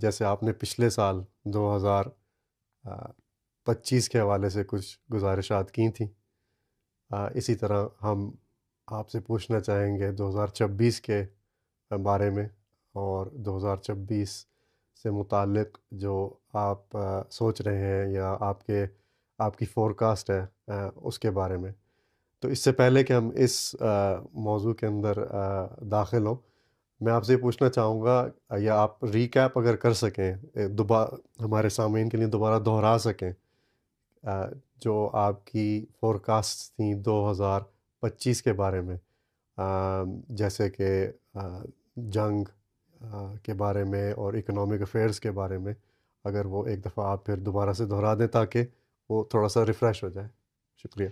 جیسے آپ نے پچھلے سال 2025 کے حوالے سے کچھ گزارشات کی تھیں، اسی طرح ہم آپ سے پوچھنا چاہیں گے 2026 کے بارے میں، اور 2026 سے متعلق جو آپ سوچ رہے ہیں یا آپ کی فورکاسٹ ہے اس کے بارے میں۔ تو اس سے پہلے کہ ہم اس موضوع کے اندر داخل ہوں، میں آپ سے یہ پوچھنا چاہوں گا، یا آپ ریکیپ اگر کر سکیں، ہمارے سامعین کے لیے دوبارہ دہرا سکیں جو آپ کی فورکاسٹ تھیں 2025 کے بارے میں، جیسے کہ جنگ کے بارے میں اور اکنامک افیئرس کے بارے میں، اگر وہ ایک دفعہ آپ پھر دوبارہ سے دہرا دیں تاکہ وہ تھوڑا سا ریفریش ہو جائے۔ شکریہ۔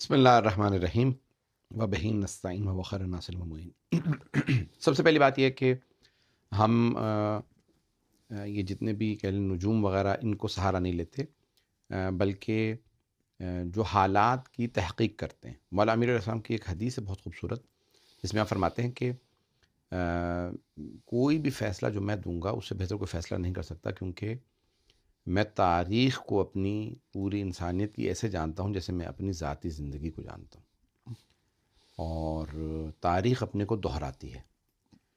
بسم اللہ الرحمن الرحیم وبہ نستعین وخیر الناس المعین۔ سب سے پہلی بات یہ ہے کہ ہم یہ جتنے بھی کہہ لیں نجوم وغیرہ ان کو سہارا نہیں لیتے، بلکہ جو حالات کی تحقیق کرتے ہیں۔ مولا امیر علیہ السلام کی ایک حدیث ہے بہت خوبصورت، جس میں آپ فرماتے ہیں کہ کوئی بھی فیصلہ جو میں دوں گا اس سے بہتر کوئی فیصلہ نہیں کر سکتا، کیونکہ میں تاریخ کو اپنی پوری انسانیت کی ایسے جانتا ہوں جیسے میں اپنی ذاتی زندگی کو جانتا ہوں، اور تاریخ اپنے کو دہراتی ہے۔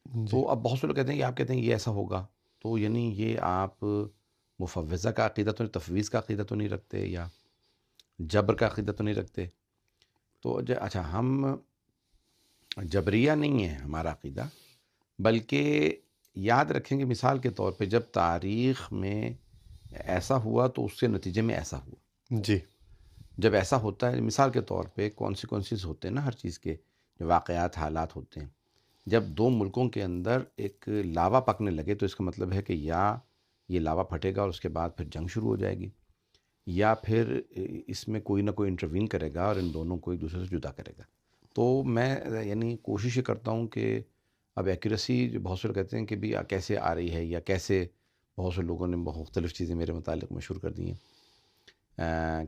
جی تو اب بہت سے لوگ کہتے ہیں کہ آپ کہتے ہیں یہ ایسا ہوگا، تو یعنی یہ آپ مفوضہ کا عقیدہ تو تفویض کا عقیدہ تو نہیں رکھتے، یا جبر کا عقیدہ تو نہیں رکھتے؟ تو اچھا، ہم جبریہ نہیں ہیں ہمارا عقیدہ، بلکہ یاد رکھیں گے مثال کے طور پہ جب تاریخ میں ایسا ہوا تو اس کے نتیجے میں ایسا ہوا۔ جی جب ایسا ہوتا ہے، مثال کے طور پہ کانسیکوینسز ہوتے ہیں نا ہر چیز کے، جو واقعات حالات ہوتے ہیں، جب دو ملکوں کے اندر ایک لاوا پکنے لگے تو اس کا مطلب ہے کہ یا یہ لاوا پھٹے گا اور اس کے بعد پھر جنگ شروع ہو جائے گی، یا پھر اس میں کوئی نہ کوئی انٹروین کرے گا اور ان دونوں کو ایک دوسرے سے جدا کرے گا۔ تو میں یعنی کوشش یہ کرتا ہوں کہ اب ایکوریسی جو بہت سے لوگ کہتے ہیں کہ بھی کیسے آ رہی ہے، یا کیسے بہت سے لوگوں نے مختلف چیزیں میرے متعلق مشہور کر دی ہیں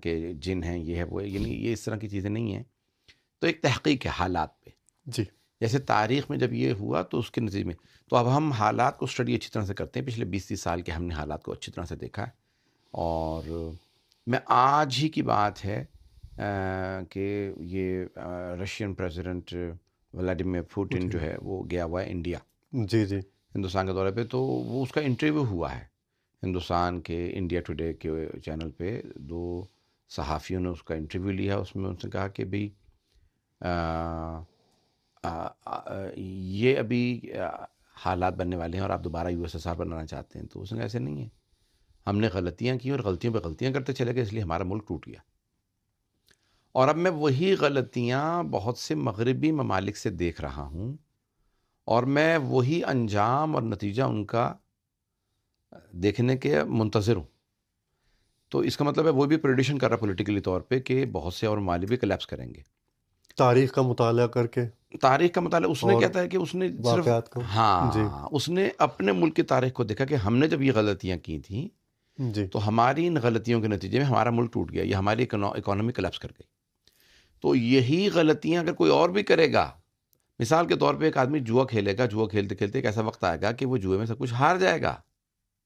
کہ جن ہیں، یہ ہے وہ ہے، یعنی یہ اس طرح کی چیزیں نہیں ہیں۔ تو ایک تحقیق ہے حالات پہ، جی جیسے تاریخ میں جب یہ ہوا تو اس کے نتیجے میں، تو اب ہم حالات کو اسٹڈی اچھی طرح سے کرتے ہیں۔ پچھلے 20-30 سال کے ہم نے حالات کو اچھی طرح سے دیکھا ہے، اور میں آج ہی کی بات ہے کہ یہ رشین پریزیڈنٹ ولادیمیر پوٹن جو ہے وہ گیا ہوا ہے انڈیا، جی جی ہندوستان کے دورے پہ، تو وہ اس کا انٹرویو ہوا ہے ہندوستان کے انڈیا ٹوڈے کے چینل پہ۔ دو صحافیوں نے اس کا انٹرویو لیا، اس میں اس نے کہا کہ بھئی یہ ابھی حالات بننے والے ہیں اور آپ دوبارہ USSR بنانا چاہتے ہیں، تو اس نے ایسے نہیں ہے، ہم نے غلطیاں کی اور غلطیوں پہ غلطیاں کرتے چلے گئے، اس لیے ہمارا ملک ٹوٹ گیا۔ اور اب میں وہی غلطیاں بہت سے مغربی ممالک سے دیکھ رہا ہوں، اور میں وہی انجام اور نتیجہ ان کا دیکھنے کے منتظر ہوں۔ تو اس کا مطلب ہے وہ بھی پریڈیشن کر رہا پولیٹیکلی طور پہ کہ بہت سے اور ممالک بھی کلیپس کریں گے۔ تاریخ کا مطالعہ کر کے تاریخ کا مطالعہ اس نے اور کیا تھا کہ اس نے صرف، واقعات کو۔ جی ہاں، اس نے اپنے ملک کی تاریخ کو دیکھا کہ ہم نے جب یہ غلطیاں کی تھیں جی تو ہماری ان غلطیوں کے نتیجے میں ہمارا ملک ٹوٹ گیا، یا ہماری اکانومی کلیپس کر گئی۔ تو یہی غلطیاں اگر کوئی اور بھی کرے گا، مثال کے طور پہ ایک آدمی جوا کھیلے گا، جوا کھیلتے کھیلتے ایک ایسا وقت آئے گا کہ وہ جوئے میں سب کچھ ہار جائے گا۔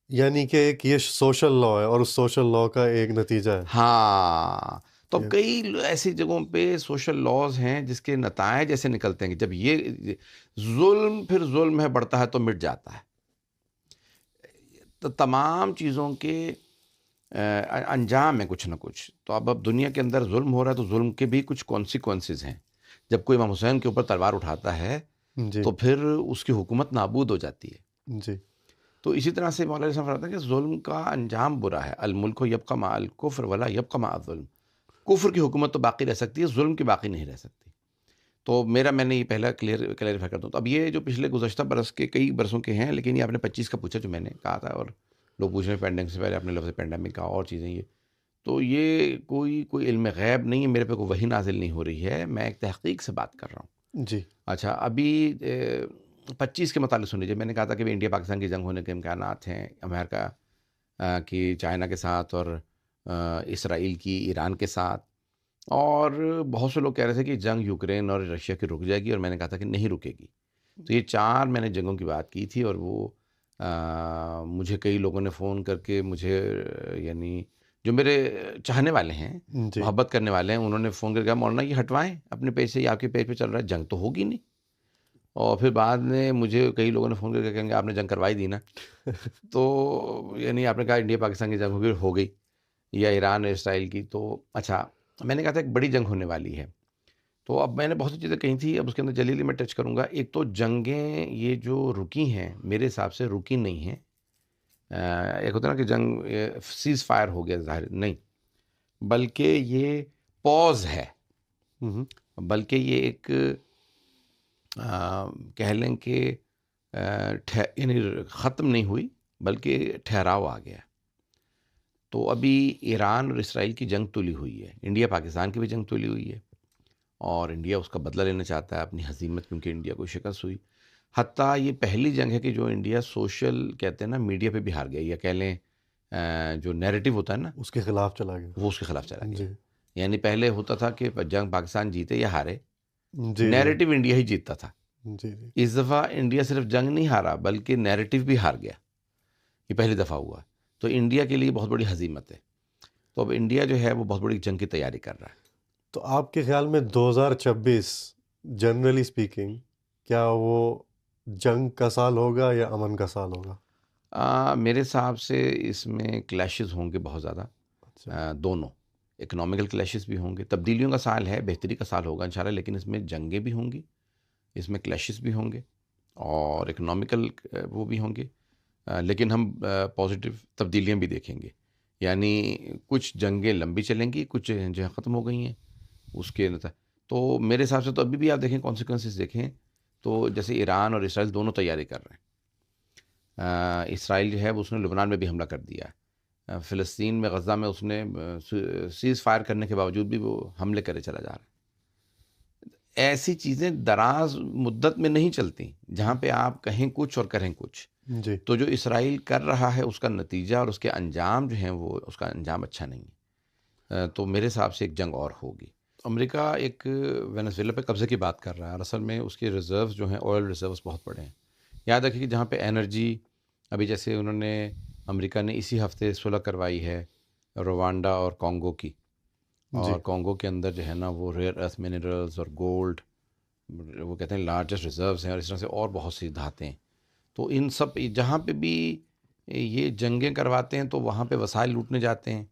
یعنی کہ ایک یہ سوشل لا ہے اور اس سوشل لا کا ایک نتیجہ ہے ہاں، تو اب کہ کئی ایسی جگہوں پہ سوشل لاز ہیں جس کے نتائج ایسے نکلتے ہیں کہ جب یہ ظلم پھر ظلم ہے بڑھتا ہے تو مٹ جاتا ہے۔ تو تمام چیزوں کے انجام ہے کچھ نہ کچھ۔ تو اب دنیا کے اندر ظلم ہو رہا ہے تو ظلم کے بھی کچھ کانسیکوینسز ہیں۔ جب کوئی امام حسین کے اوپر تلوار اٹھاتا ہے جی تو پھر اس کی حکومت نابود ہو جاتی ہے۔ جی تو اسی طرح سے مولانا صاحب فرماتا ہے کہ ظلم کا انجام برا ہے، الملک یبقی مع الکفر ولا یبقی مع الظلم۔ کفر کی حکومت تو باقی رہ سکتی ہے، ظلم کی باقی نہیں رہ سکتی۔ تو میں نے یہ پہلا کلیئرفائی کرتا ہوں۔ تو اب یہ جو پچھلے گزشتہ برس کے کئی برسوں کے ہیں، لیکن یہ آپ نے 25 کا پوچھا جو میں نے کہا تھا، اور لوگ پوچھ رہے ہیں پینڈمک سے پہلے آپ نے لفظ پینڈمک کہا اور چیزیں، یہ تو یہ کوئی علم غیب نہیں ہے، میرے پہ کوئی وحی نازل نہیں ہو رہی ہے، میں ایک تحقیق سے بات کر رہا ہوں۔ جی اچھا، ابھی 25 کے متعلق سن لیجیے، میں نے کہا تھا کہ انڈیا پاکستان کی جنگ ہونے کے امکانات ہیں، امریکہ کی چائنا کے ساتھ، اور اسرائیل کی ایران کے ساتھ، اور بہت سے لوگ کہہ رہے تھے کہ جنگ یوکرین اور رشیا کی رک جائے گی، اور میں نے کہا تھا کہ نہیں رکے گی۔ تو یہ 4 میں نے جنگوں کی بات کی تھی، اور وہ مجھے کئی لوگوں نے فون کر کے مجھے یعنی جو میرے چاہنے والے ہیں، جی محبت کرنے والے ہیں، انہوں نے فون کر کے کہا مولانا یہ ہٹوائیں اپنے پیج سے، یہ آپ کے پیج پہ چل رہا ہے، جنگ تو ہوگی نہیں. اور پھر بعد میں مجھے کئی لوگوں نے فون کر کے کہیں گے آپ نے جنگ کروائی دی نا، تو یعنی آپ نے کہا انڈیا پاکستان کی جنگ ہو گئی یا ایران اور اسرائیل کی، تو اچھا میں نے کہا تھا ایک بڑی جنگ ہونے والی ہے. تو اب میں نے بہت سی چیزیں کہی تھی، اب اس کے اندر جلیلی میں ٹچ کروں گا. ایک تو جنگیں یہ جو رکی ہیں میرے حساب سے رکی نہیں ہیں. ایک ہوتا ہے نا کہ جنگ سیز فائر ہو گیا، ظاہر نہیں، بلکہ یہ پوز ہے، بلکہ یہ ایک کہہ لیں کہ یعنی ختم نہیں ہوئی بلکہ ٹھہراؤ آ گیا. تو ابھی ایران اور اسرائیل کی جنگ تلی ہوئی ہے، انڈیا پاکستان کی بھی جنگ تلی ہوئی ہے، اور انڈیا اس کا بدلہ لینا چاہتا ہے اپنی ہزیمت، کیونکہ انڈیا کو شکست ہوئی. حتیٰ یہ پہلی جنگ ہے کہ جو انڈیا سوشل کہتے ہیں نا میڈیا پہ بھی ہار گیا، یا کہہ لیں جو نیریٹو ہوتا ہے نا اس کے خلاف چلا گیا. وہ اس کے خلاف چلا گیا. جی یعنی پہلے ہوتا تھا کہ جنگ پاکستان جیتے یا ہارے، جی جی نیریٹو انڈیا ہی جیتتا تھا. جی جی اس دفعہ انڈیا صرف جنگ نہیں ہارا بلکہ نیریٹو بھی ہار گیا. یہ پہلی دفعہ ہوا، تو انڈیا کے لیے بہت بڑی ہزیمت ہے. تو اب انڈیا جو ہے وہ بہت بڑی جنگ کی تیاری کر رہا ہے. تو آپ کے خیال میں 2026 جنرلی اسپیکنگ کیا وہ جنگ کا سال ہوگا یا امن کا سال ہوگا؟ میرے حساب سے اس میں کلیشز ہوں گے بہت زیادہ. اچھا دونوں اکنامیکل کلیشز بھی ہوں گے، تبدیلیوں کا سال ہے، بہتری کا سال ہوگا انشاءاللہ، لیکن اس میں جنگیں بھی ہوں گی، اس میں کلیشز بھی ہوں گے، اور اکنامیکل وہ بھی ہوں گے. لیکن ہم پازیٹیو تبدیلیاں بھی دیکھیں گے. یعنی کچھ جنگیں لمبی چلیں گی، کچھ جو ہے ختم ہو گئی ہیں اس کے تو میرے حساب سے تو ابھی بھی آپ دیکھیں کانسیکوینسز دیکھیں تو جیسے ایران اور اسرائیل دونوں تیاری کر رہے ہیں. اسرائیل جو ہے اس نے لبنان میں بھی حملہ کر دیا ہے، فلسطین میں غزہ میں اس نے سیز فائر کرنے کے باوجود بھی وہ حملے کرے چلا جا رہا ہے. ایسی چیزیں دراز مدت میں نہیں چلتی جہاں پہ آپ کہیں کچھ اور کریں کچھ. جی تو جو اسرائیل کر رہا ہے اس کا نتیجہ اور اس کے انجام جو ہیں وہ اس کا انجام اچھا نہیں ہے. تو میرے حساب سے ایک جنگ اور ہوگی. امریکہ ایک وینزویلا پہ قبضے کی بات کر رہا ہے، اور اصل میں اس کے ریزروز جو ہیں آئل ریزروز بہت بڑے ہیں. یاد رکھیے کہ جہاں پہ انرجی ابھی جیسے انہوں نے امریکہ نے اسی ہفتے صلح کروائی ہے روانڈا اور کانگو کی، جی اور کانگو کے اندر جو ہے نا وہ ریئر ارتھ منرلز اور گولڈ وہ کہتے ہیں لارجسٹ ریزروز ہیں، اور اس طرح سے اور بہت سی دھاتیں. تو ان سب جہاں پہ بھی یہ جنگیں کرواتے ہیں تو وہاں پہ وسائل لوٹنے جاتے ہیں،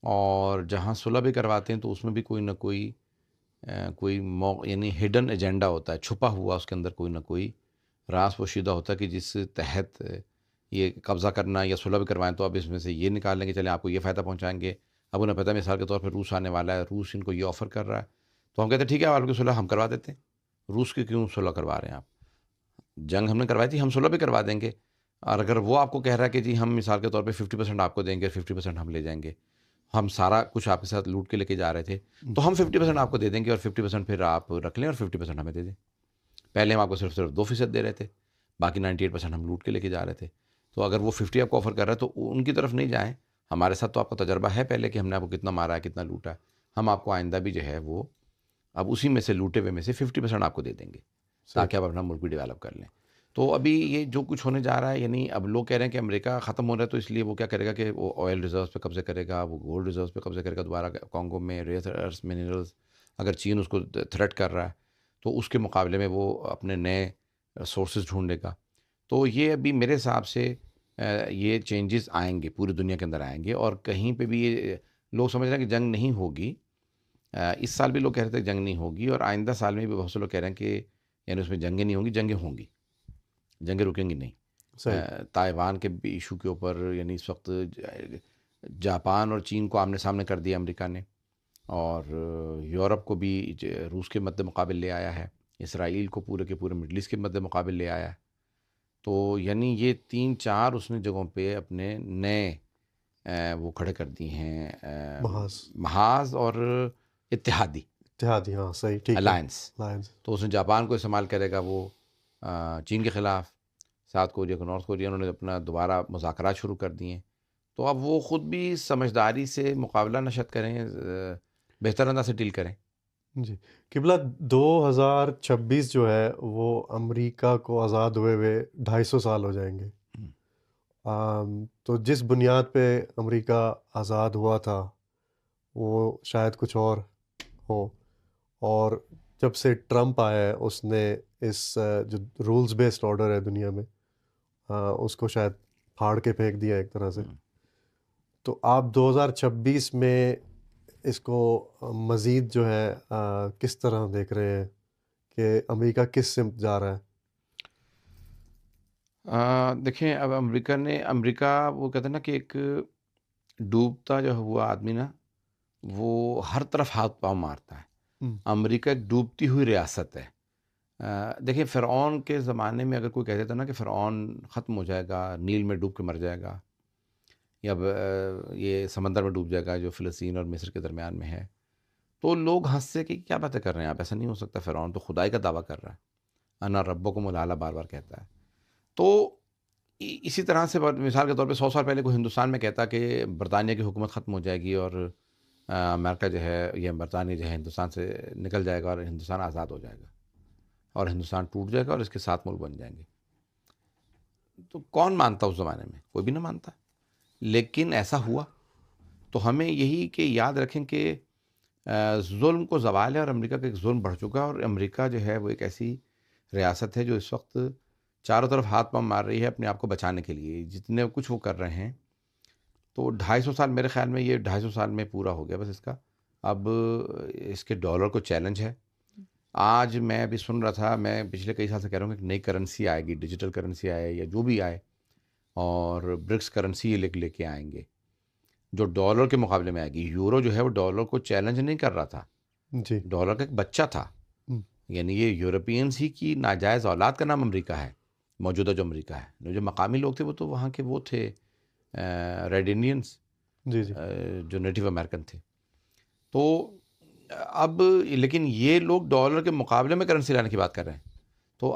اور جہاں صلح بھی کرواتے ہیں تو اس میں بھی کوئی نہ کوئی یعنی ہڈن ایجنڈا ہوتا ہے، چھپا ہوا اس کے اندر کوئی نہ کوئی راز پوشیدہ ہوتا ہے کہ جس تحت یہ قبضہ کرنا یا صلح بھی کروائیں تو اب اس میں سے یہ نکال لیں گے چلیں آپ کو یہ فائدہ پہنچائیں گے. اب انہیں پتہ ہے مثال کے طور پہ روس آنے والا ہے، روس ان کو یہ آفر کر رہا ہے، تو ہم کہتے ہیں ٹھیک ہے آپ کی صلح ہم کروا دیتے ہیں. روس کی کیوں صلح کروا رہے ہیں آپ؟ جنگ ہم نے کروائی تھی، ہم صلح بھی کروا دیں گے. اور اگر وہ آپ کو کہہ رہا ہے کہ جی ہم مثال کے طور پہ 50% آپ کو دیں گے، 50% ہم لے جائیں گے، ہم سارا کچھ آپ کے ساتھ لوٹ کے لے کے جا رہے تھے، تو ہم 50% آپ کو دے دیں گے اور 50% پھر آپ رکھ لیں اور 50% ہمیں دے دیں. پہلے ہم آپ کو صرف 2% دے رہے تھے، باقی 98% ہم لوٹ کے لے کے جا رہے تھے. تو اگر وہ 50 آپ کو آفر کر رہا ہے تو ان کی طرف نہیں جائیں. ہمارے ساتھ تو آپ کا تجربہ ہے پہلے کہ ہم نے آپ کو کتنا مارا ہے، کتنا لوٹا ہے. ہم آپ کو آئندہ بھی جو ہے وہ اب اسی میں سے لوٹے ہوئے میں سے 50% آپ کو دے دیں گے تاکہ آپ اپنا ملک بھی ڈیولپ کر لیں. تو ابھی یہ جو کچھ ہونے جا رہا ہے، یعنی اب لوگ کہہ رہے ہیں کہ امریکہ ختم ہو رہا ہے تو اس لیے وہ کیا کرے گا کہ وہ آئل ریزروز پہ قبضے کرے گا، وہ گولڈ ریزروز پہ قبضے کرے گا دوبارہ کانگو میں، ریئر ارتھ منرلز. اگر چین اس کو تھریٹ کر رہا ہے تو اس کے مقابلے میں وہ اپنے نئے سورسز ڈھونڈے گا. تو یہ ابھی میرے حساب سے یہ چینجز آئیں گے، پوری دنیا کے اندر آئیں گے، اور کہیں پہ بھی یہ لوگ سمجھ رہے ہیں کہ جنگ نہیں ہوگی. اس سال بھی لوگ کہہ رہے تھے کہ جنگ نہیں ہوگی، اور آئندہ سال میں بھی بہت سے لوگ کہہ رہے ہیں کہ یعنی اس میں جنگیں نہیں ہوں گی، جنگیں ہوں گی، جنگیں رکیں گی نہیں. تائیوان کے بھی ایشو کے اوپر یعنی اس وقت جاپان اور چین کو آمنے سامنے کر دیا امریکہ نے، اور یورپ کو بھی روس کے مد مقابل لے آیا ہے، اسرائیل کو پورے کے پورے مڈل ایسٹ کے مد مقابل لے آیا ہے. تو یعنی یہ 3-4 اس نے جگہوں پہ اپنے نئے وہ کھڑے کر دیے ہیں محاذ اور اتحادی ہاں صحیح ٹھیک ہے الائنس. تو اس نے جاپان کو استعمال کرے گا وہ چین کے خلاف، ساؤتھ کوریا کو، نارتھ کوریا، انہوں نے اپنا دوبارہ مذاکرات شروع کر دیے. تو اب وہ خود بھی سمجھداری سے مقابلہ نشت کریں، بہتر انداز سے ڈیل کریں. جی قبلہ 2026 جو ہے وہ امریکہ کو آزاد ہوئے 250 سال ہو جائیں گے. تو جس بنیاد پہ امریکہ آزاد ہوا تھا وہ شاید کچھ اور ہو، اور جب سے ٹرمپ آیا ہے اس نے اس جو رولز بیسڈ آرڈر ہے دنیا میں اس کو شاید پھاڑ کے پھینک دیا ایک طرح سے. تو آپ 2026 میں اس کو مزید جو ہے کس طرح دیکھ رہے ہیں کہ امریکہ کس سمت جا رہا ہے؟ دیکھیں اب امریکہ وہ کہتے ہیں نا کہ ایک ڈوبتا جو ہوا آدمی نا وہ ہر طرف ہاتھ پاؤں مارتا ہے. امریکہ ایک ڈوبتی ہوئی ریاست ہے. دیکھیں فرعون کے زمانے میں اگر کوئی کہہ دیتا نا کہ فرعون ختم ہو جائے گا، نیل میں ڈوب کے مر جائے گا، یا یہ سمندر میں ڈوب جائے گا جو فلسطین اور مصر کے درمیان میں ہے، تو لوگ ہنستے کہ کیا باتیں کر رہے ہیں آپ، ایسا نہیں ہو سکتا، فرعون تو خدائی کا دعویٰ کر رہا ہے، انا ربکم الاعلی بار بار کہتا ہے. تو اسی طرح سے مثال کے طور پہ 100 سال پہلے کوئی ہندوستان میں کہتا کہ برطانیہ کی حکومت ختم ہو جائے گی اور امریکہ جو ہے یا برطانیہ جو ہے ہندوستان سے نکل جائے گا اور ہندوستان آزاد ہو جائے گا اور ہندوستان ٹوٹ جائے گا اور اس کے 7 ملک بن جائیں گے، تو کون مانتا اس زمانے میں؟ کوئی بھی نہ مانتا. لیکن ایسا ہوا. تو ہمیں یہی کہ یاد رکھیں کہ ظلم کو زوال ہے اور امریکہ کا ایک ظلم بڑھ چکا ہے، اور امریکہ جو ہے وہ ایک ایسی ریاست ہے جو اس وقت چاروں طرف ہاتھ پاؤں مار رہی ہے اپنے آپ کو بچانے کے لیے. جتنے کچھ وہ کر رہے ہیں تو 250 سال، میرے خیال میں یہ 250 سال میں پورا ہو گیا بس اس کا. اب اس کے ڈالر کو چیلنج ہے. آج میں ابھی سن رہا تھا، میں پچھلے کئی سال سے کہہ رہا ہوں کہ ایک نئی کرنسی آئے گی، ڈیجیٹل کرنسی آئے یا جو بھی آئے، اور برکس کرنسی لے کے آئیں گے جو ڈالر کے مقابلے میں آئے گی. یورو جو ہے وہ ڈالر کو چیلنج نہیں کر رہا تھا، جی. ڈالر کا ایک بچہ تھا. یعنی یہ یورپینز ہی کی ناجائز اولاد کا نام امریکہ ہے، موجودہ جو امریکہ ہے. جو مقامی لوگ تھے وہ تو وہاں کے وہ تھے ریڈ انڈینز، جی جی جو نیٹو امریکن تھے. تو اب لیکن یہ لوگ ڈالر کے مقابلے میں کرنسی لانے کی بات کر رہے ہیں. تو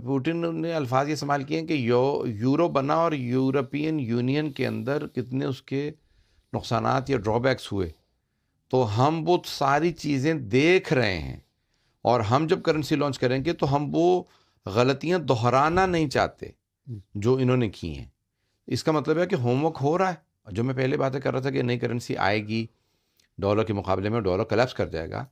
پوٹن نے الفاظ یہ استعمال کیے ہیں کہ یورو بنا اور یورپین یونین کے اندر کتنے اس کے نقصانات یا ڈرا بیکس ہوئے. تو ہم وہ ساری چیزیں دیکھ رہے ہیں، اور ہم جب کرنسی لانچ کریں گے تو ہم وہ غلطیاں دہرانا نہیں چاہتے جو انہوں نے کی ہیں. اس کا مطلب ہے کہ ہوم ورک ہو رہا ہے. جو میں پہلے باتیں کر رہا تھا کہ نئی کرنسی آئے گی ڈالر کے مقابلے میں، ڈالر کلیپس کر جائے گا،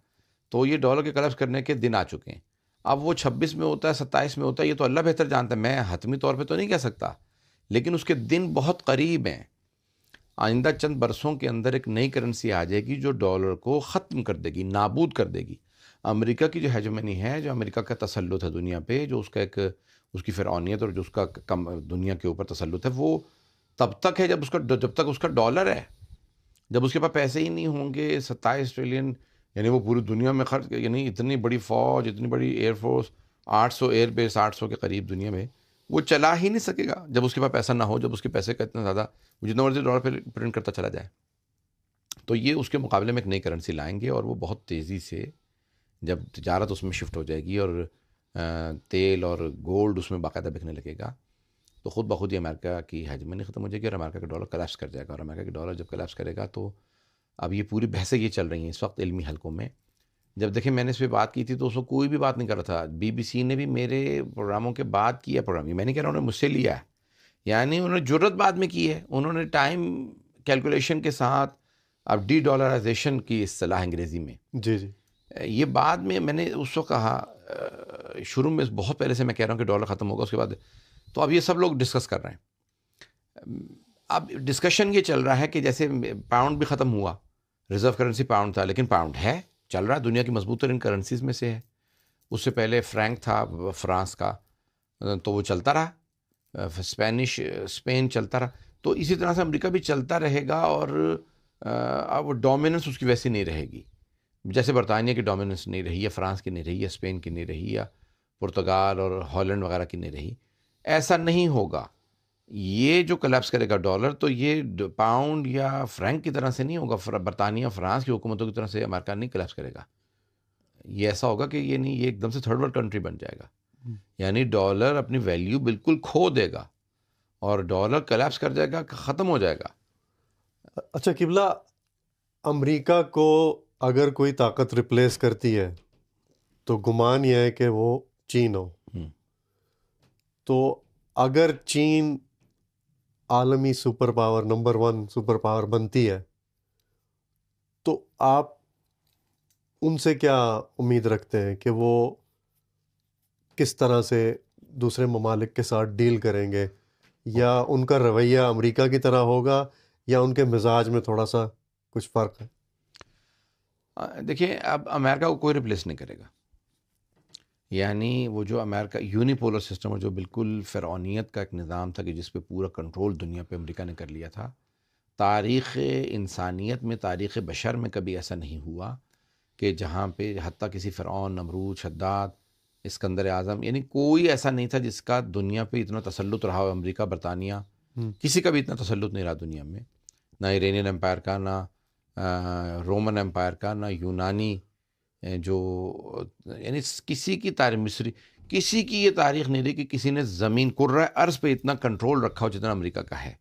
تو یہ ڈالر کے کلیپس کرنے کے دن آ چکے ہیں. اب وہ 26 میں ہوتا ہے، 27 میں ہوتا ہے، یہ تو اللہ بہتر جانتا ہے، میں حتمی طور پہ تو نہیں کہہ سکتا، لیکن اس کے دن بہت قریب ہیں. آئندہ چند برسوں کے اندر ایک نئی کرنسی آ جائے گی جو ڈالر کو ختم کر دے گی، نابود کر دے گی. امریکہ کی جو ہیجمنی ہے، جو امریکہ کا تسلط ہے دنیا پہ، جو اس کا ایک اس کی فرعونیت اور جو اس کا دنیا کے اوپر تسلط ہے، وہ تب تک ہے جب تک اس کا ڈالر ہے. جب اس کے پاس پیسے ہی نہیں ہوں گے 27 ٹریلین، یعنی وہ پوری دنیا میں خرچ، یعنی اتنی بڑی فوج، اتنی بڑی ایئر فورس، 800 ایئر بیس 800 کے قریب دنیا میں، وہ چلا ہی نہیں سکے گا جب اس کے پاس پیسہ نہ ہو، جب اس کے پیسے کا اتنا زیادہ وہ جتنا مرضی ڈالر پہ پرنٹ کرتا چلا جائے. تو یہ اس کے مقابلے میں ایک نئی کرنسی لائیں گے، اور وہ بہت تیزی سے جب تجارت اس میں شفٹ ہو جائے گی اور تیل اور گولڈ اس میں باقاعدہ بکنے لگے گا، تو خود بخود یہ امریکہ کی ہیجمنی ختم ہو جائے گی اور امریکہ کا ڈالر کلیپس کر جائے گا. اور امریکہ کا ڈالر جب کلیپس کرے گا تو اب یہ پوری بحثیں یہ چل رہی ہیں اس وقت علمی حلقوں میں. جب دیکھیں میں نے اس پہ بات کی تھی تو اس کو کوئی بھی بات نہیں کر رہا تھا. بی بی سی نے بھی میرے پروگراموں کے بعد کیا پروگرام، میں نہیں کہہ رہا انہوں نے مجھ سے لیا ہے، یعنی انہوں نے جرت بعد میں کی ہے. انہوں نے ٹائم کیلکولیشن کے ساتھ اب ڈی ڈالرائزیشن کی اصطلاح انگریزی میں، جی جی یہ بعد میں نے اس وقت کہا، شروع میں بہت پہلے سے میں کہہ رہا ہوں کہ ڈالر ختم ہوگا، اس کے بعد تو اب یہ سب لوگ ڈسکس کر رہے ہیں. اب ڈسکشن یہ چل رہا ہے کہ جیسے پاؤنڈ بھی ختم ہوا، ریزرو کرنسی پاؤنڈ تھا، لیکن پاؤنڈ ہے، چل رہا ہے، دنیا کی مضبوط ترین کرنسیز میں سے ہے. اس سے پہلے فرینک تھا فرانس کا، تو وہ چلتا رہا، اسپین چلتا رہا. تو اسی طرح سے امریکہ بھی چلتا رہے گا، اور اب ڈومیننس اس کی ویسی نہیں رہے گی جیسے برطانیہ کی ڈومیننس نہیں رہی، یا فرانس کی نہیں رہی، یا اسپین کی نہیں رہی، یا پرتگال اور ہالینڈ وغیرہ کی نہیں رہی. ایسا نہیں ہوگا. یہ جو کلیپس کرے گا ڈالر، تو یہ پاؤنڈ یا فرینک کی طرح سے نہیں ہوگا، برطانیہ فرانس کی حکومتوں کی طرح سے امریکہ نہیں کلیپس کرے گا. یہ ایسا ہوگا کہ یہ نہیں، یہ ایک دم سے تھرڈ ورلڈ کنٹری بن جائے گا. یعنی ڈالر اپنی ویلیو بالکل کھو دے گا اور ڈالر کلیپس کر جائے گا، ختم ہو جائے گا. اچھا قبلہ، امریکہ کو اگر کوئی طاقت ریپلیس کرتی ہے تو گمان یہ ہے کہ وہ چین ہو. تو اگر چین عالمی super power number 1 super power بنتی ہے تو آپ ان سے کیا امید رکھتے ہیں کہ وہ کس طرح سے دوسرے ممالک کے ساتھ ڈیل کریں گے، یا ان کا رویہ امریکہ کی طرح ہوگا، یا ان کے مزاج میں تھوڑا سا کچھ فرق ہے؟ دیکھیں اب امریکہ کو کوئی ریپلیس نہیں کرے گا. یعنی وہ جو امریکہ یونیپولر سسٹم اور جو بالکل فرعونیت کا ایک نظام تھا کہ جس پہ پورا کنٹرول دنیا پہ امریکہ نے کر لیا تھا، تاریخ انسانیت میں، تاریخ بشر میں کبھی ایسا نہیں ہوا کہ جہاں پہ حتیٰ کسی فرعون، نمرود، شداد، اسکندر اعظم، یعنی کوئی ایسا نہیں تھا جس کا دنیا پہ اتنا تسلط رہا ہو. امریکہ، برطانیہ، کسی کا بھی اتنا تسلط نہیں رہا دنیا میں، نہ ایرینین امپائر کا، نہ رومن امپائر کا، نہ یونانی جو، یعنی کسی کی تاریخ، مصری، کسی کی یہ تاریخ نہیں رہی کہ کسی نے زمین کرۂ ارض پہ اتنا کنٹرول رکھا ہو جتنا امریکہ کا ہے.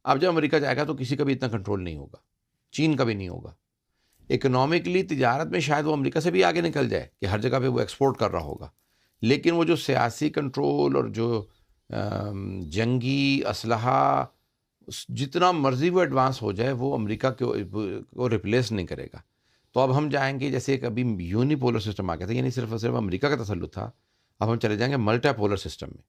اب جب امریکہ جائے گا تو کسی کا بھی اتنا کنٹرول نہیں ہوگا، چین کا بھی نہیں ہوگا. اکنامکلی، تجارت میں شاید وہ امریکہ سے بھی آگے نکل جائے کہ ہر جگہ پہ وہ ایکسپورٹ کر رہا ہوگا، لیکن وہ جو سیاسی کنٹرول اور جو جنگی اسلحہ، جتنا مرضی وہ ایڈوانس ہو جائے، وہ امریکہ کو ریپلیس نہیں کرے گا. تو اب ہم جائیں گے، جیسے ایک ابھی یونیپولر سسٹم آ گیا تھا، یعنی صرف اور صرف امریکہ کا تسلط تھا، اب ہم چلے جائیں گے ملٹی پولر سسٹم میں،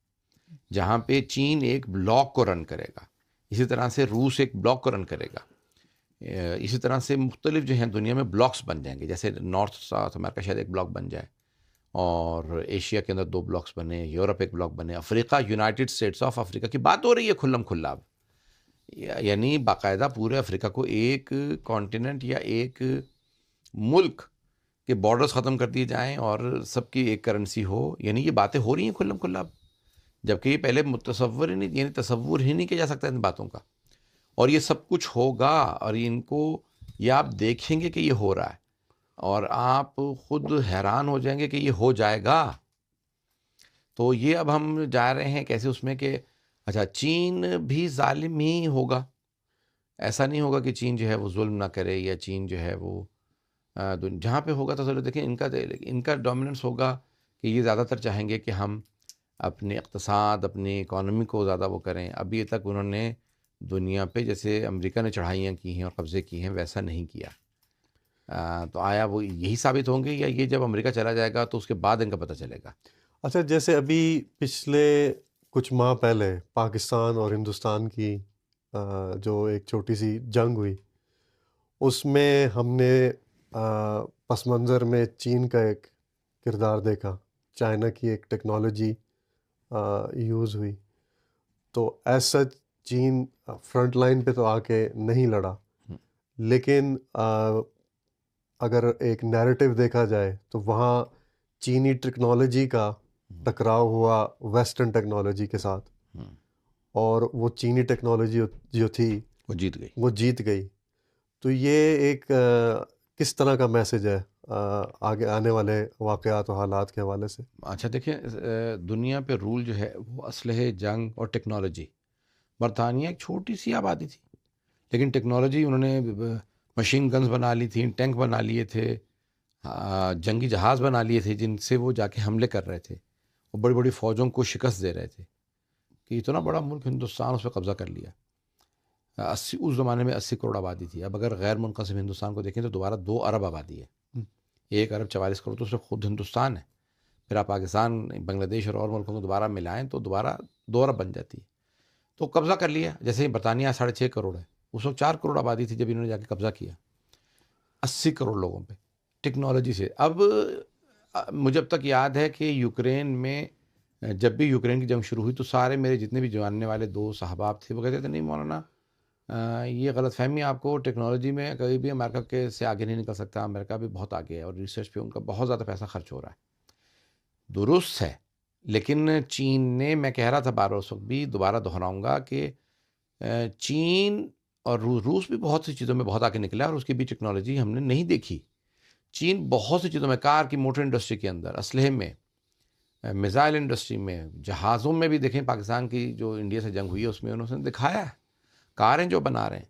جہاں پہ چین ایک بلاک کو رن کرے گا، اسی طرح سے روس ایک بلاک کو رن کرے گا، اسی طرح سے مختلف جو ہیں دنیا میں بلاکس بن جائیں گے. جیسے نارتھ ساؤتھ امریکہ شاید ایک بلاک بن جائے، اور ایشیا کے اندر 2 بلاکس بنے، یورپ ایک بلاک بنے، افریقہ، یونائٹڈ اسٹیٹس آف افریقہ کی بات ہو رہی ہے کھلم کھلا اب. یعنی باقاعدہ پورے افریقہ کو ایک کانٹیننٹ یا ایک ملک کے بارڈرز ختم کر دیے جائیں اور سب کی ایک کرنسی ہو. یعنی یہ باتیں ہو رہی ہیں کھلم کھلا اب، جبکہ یہ پہلے تصور ہی نہیں، یعنی تصور ہی نہیں کیا جا سکتا ان باتوں کا. اور یہ سب کچھ ہوگا، اور ان کو یہ آپ دیکھیں گے کہ یہ ہو رہا ہے، اور آپ خود حیران ہو جائیں گے کہ یہ ہو جائے گا. تو یہ اب ہم جا رہے ہیں کیسے اس میں کہ اچھا چین بھی ظالم ہی ہوگا، ایسا نہیں ہوگا کہ چین جو ہے وہ ظلم نہ کرے، یا چین جو ہے وہ جہاں پہ ہوگا تو چلو دیکھیں ان کا ڈومیننس ہوگا کہ یہ زیادہ تر چاہیں گے کہ ہم اپنے اقتصاد، اپنی اکانومی کو زیادہ وہ کریں. ابھی تک انہوں نے دنیا پہ جیسے امریکہ نے چڑھائیاں کی ہیں اور قبضے کی ہیں ویسا نہیں کیا. تو آیا وہ یہی ثابت ہوں گے، یا یہ جب امریکہ چلا جائے گا تو اس کے بعد ان کا پتہ چلے گا؟ اچھا، جیسے ابھی پچھلے کچھ ماہ پہلے پاکستان اور ہندوستان کی جو ایک چھوٹی سی جنگ ہوئی، اس میں ہم نے پس منظر میں چین کا ایک کردار دیکھا، چائنا کی ایک ٹیکنالوجی یوز ہوئی. تو ایز سچ چین فرنٹ لائن پہ تو آ کے نہیں لڑا، لیکن اگر ایک نیریٹو دیکھا جائے تو وہاں چینی ٹیکنالوجی کا ٹکراؤ ہوا ویسٹرن ٹیکنالوجی کے ساتھ، اور وہ چینی ٹیکنالوجی جو تھی وہ جیت گئی. تو یہ ایک کس طرح کا میسج ہے آگے آنے والے واقعات و حالات کے حوالے سے؟ اچھا دیکھیں، دنیا پہ رول جو ہے وہ اسلحے، جنگ اور ٹیکنالوجی. برطانیہ ایک چھوٹی سی آبادی تھی، لیکن ٹیکنالوجی انہوں نے مشین گنز بنا لی تھیں، ٹینک بنا لیے تھے، جنگی جہاز بنا لیے تھے جن سے وہ جا کے حملے کر رہے تھے اور بڑی بڑی فوجوں کو شکست دے رہے تھے. کہ اتنا بڑا ملک ہندوستان، اس پہ قبضہ کر لیا. اس زمانے میں 80 کروڑ آبادی تھی. اب اگر غیر منقسم ہندوستان کو دیکھیں تو دوبارہ 2 ارب آبادی ہے. 1 ارب 44 کروڑ تو صرف خود ہندوستان ہے. پھر آپ پاکستان، بنگلہ دیش اور ملکوں کو دوبارہ ملائیں تو دوبارہ 2 ارب بن جاتی ہے. تو قبضہ کر لیا. جیسے ہی برطانیہ 6.5 کروڑ ہے، اس وقت 4 کروڑ آبادی تھی جب انہوں نے جا کے قبضہ کیا 80 کروڑ لوگوں پہ ٹیکنالوجی سے. اب مجھے اب تک یاد ہے کہ یوکرین میں جب بھی یوکرین کی جنگ شروع ہوئی تو سارے میرے جتنے بھی جاننے والے دوست احباب تھے وہ کہتے تھے نہیں مولانا، یہ غلط فہمی آپ کو، ٹیکنالوجی میں کبھی بھی امریکہ کے سے آگے نہیں نکل سکتا، امریکہ بھی بہت آگے ہے اور ریسرچ پہ ان کا بہت زیادہ پیسہ خرچ ہو رہا ہے. درست ہے، لیکن چین نے، میں کہہ رہا تھا بار اس وقت بھی دوبارہ دہراؤں گا کہ چین اور روس بھی بہت سی چیزوں میں بہت آگے نکلا اور اس کی بھی ٹیکنالوجی ہم نے نہیں دیکھی. چین بہت سی چیزوں میں، کار کی موٹر انڈسٹری کے اندر، اسلحے میں، میزائل انڈسٹری میں، جہازوں میں بھی دیکھیں پاکستان کی جو انڈیا سے جنگ ہوئی ہے اس میں انہوں نے دکھایا ہے. کاریں جو بنا رہے ہیں،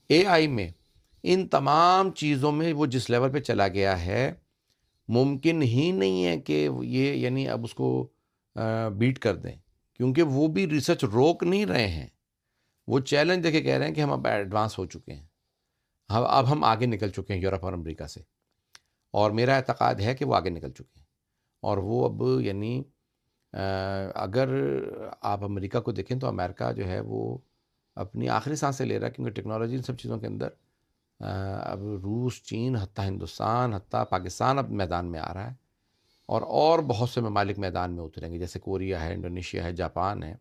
اے آئی میں، ان تمام چیزوں میں وہ جس لیول پہ چلا گیا ہے، ممکن ہی نہیں ہے کہ یہ یعنی اب اس کو بیٹ کر دیں، کیونکہ وہ بھی ریسرچ روک نہیں رہے ہیں. وہ چیلنج دیکھے کہہ رہے ہیں کہ ہم اب ایڈوانس ہو چکے ہیں، اب ہم آگے نکل چکے ہیں یورپ اور امریکہ سے، اور میرا اعتقاد ہے کہ وہ آگے نکل چکے ہیں، اور وہ اب یعنی اگر آپ امریکہ کو دیکھیں تو امریکہ جو ہے وہ اپنی آخری سانسیں لے رہا ہے، کیونکہ ٹیکنالوجی ان سب چیزوں کے اندر اب روس، چین، حتیٰ ہندوستان، حتیٰ پاکستان اب میدان میں آ رہا ہے، اور بہت سے ممالک میدان میں اتریں گے، جیسے کوریا ہے، انڈونیشیا ہے، جاپان ہے،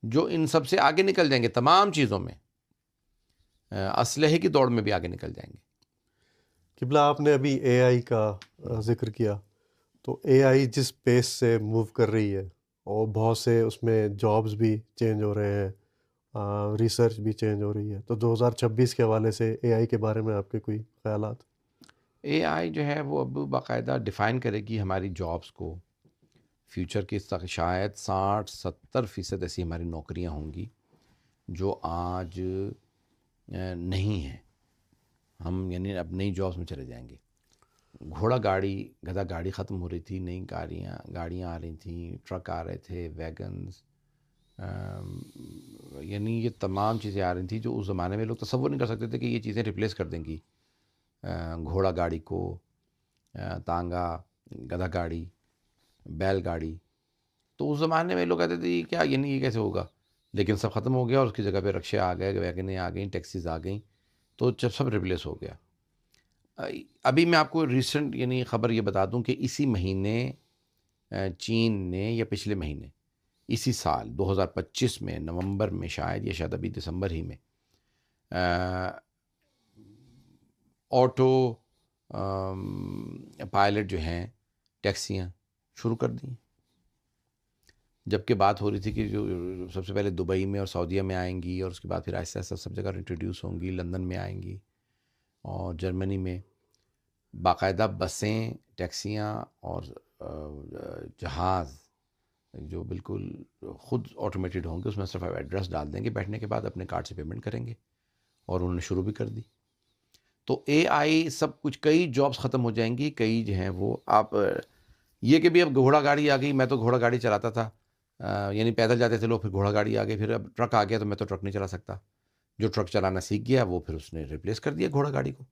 جو ان سب سے آگے نکل جائیں گے تمام چیزوں میں، اسلحے کی دوڑ میں بھی آگے نکل جائیں گے۔ قبلہ آپ نے ابھی اے آئی کا ذکر کیا، تو اے آئی جس پیس سے موو کر رہی ہے اور بہت سے اس میں جابز بھی چینج ہو رہے ہیں، ریسرچ بھی چینج ہو رہی ہے، تو 2026 کے حوالے سے اے آئی کے بارے میں آپ کے کوئی خیالات؟ اے آئی جو ہے وہ اب باقاعدہ ڈیفائن کرے گی ہماری جابس کو، فیوچر کی شاید 60-70% ایسی ہماری نوکریاں ہوں گی جو آج نہیں ہیں، ہم یعنی اب نئی جابس میں چلے جائیں گے۔ گھوڑا گاڑی، گدھا گاڑی ختم ہو رہی تھی، نئی گاڑیاں آ رہی تھیں، ٹرک آ رہے تھے، ویگنز، یعنی یہ تمام چیزیں آ رہی تھیں جو اس زمانے میں لوگ تصور نہیں کر سکتے تھے کہ یہ چیزیں ریپلیس کر دیں گی گھوڑا گاڑی کو، تانگا، گدھا گاڑی، بیل گاڑی۔ تو اس زمانے میں لوگ کہتے تھے یہ کیا، یعنی یہ کیسے ہوگا، لیکن سب ختم ہو گیا اور اس کی جگہ پہ رکشے آ گئے، ویگنیں آ گئیں، ٹیکسیز آ گئیں، تو جب سب ریپلیس ہو گیا۔ ابھی میں آپ کو ریسنٹ یعنی خبر یہ بتا دوں کہ اسی مہینے چین نے، یا پچھلے مہینے اسی سال 2025 میں نومبر میں شاید، یا شاید ابھی دسمبر ہی میں، آٹو پائلٹ جو ہیں، ٹیکسیاں شروع کر دیں، جبکہ بات ہو رہی تھی کہ جو سب سے پہلے دبئی میں اور سعودیہ میں آئیں گی، اور اس کے بعد پھر آہستہ آہستہ سب جگہ انٹروڈیوس ہوں گی، لندن میں آئیں گی اور جرمنی میں۔ باقاعدہ بسیں، ٹیکسیاں اور جہاز جو بالکل خود آٹومیٹڈ ہوں گے، اس میں صرف ایڈریس ڈال دیں گے، بیٹھنے کے بعد اپنے کارڈ سے پیمنٹ کریں گے، اور انہوں نے شروع بھی کر دی۔ تو اے آئی سب کچھ، کئی جابس ختم ہو جائیں گی، کئی جو ہیں وہ آپ یہ کہ بھی اب گھوڑا گاڑی آ گئی، میں تو گھوڑا گاڑی چلاتا تھا، یعنی پیدل جاتے تھے لوگ، پھر گھوڑا گاڑی آ گئی، پھر اب ٹرک آ گیا تو میں تو ٹرک نہیں چلا سکتا، جو ٹرک چلانا سیکھ گیا وہ پھر اس نے ریپلیس کر دیا گھوڑا گاڑی کو۔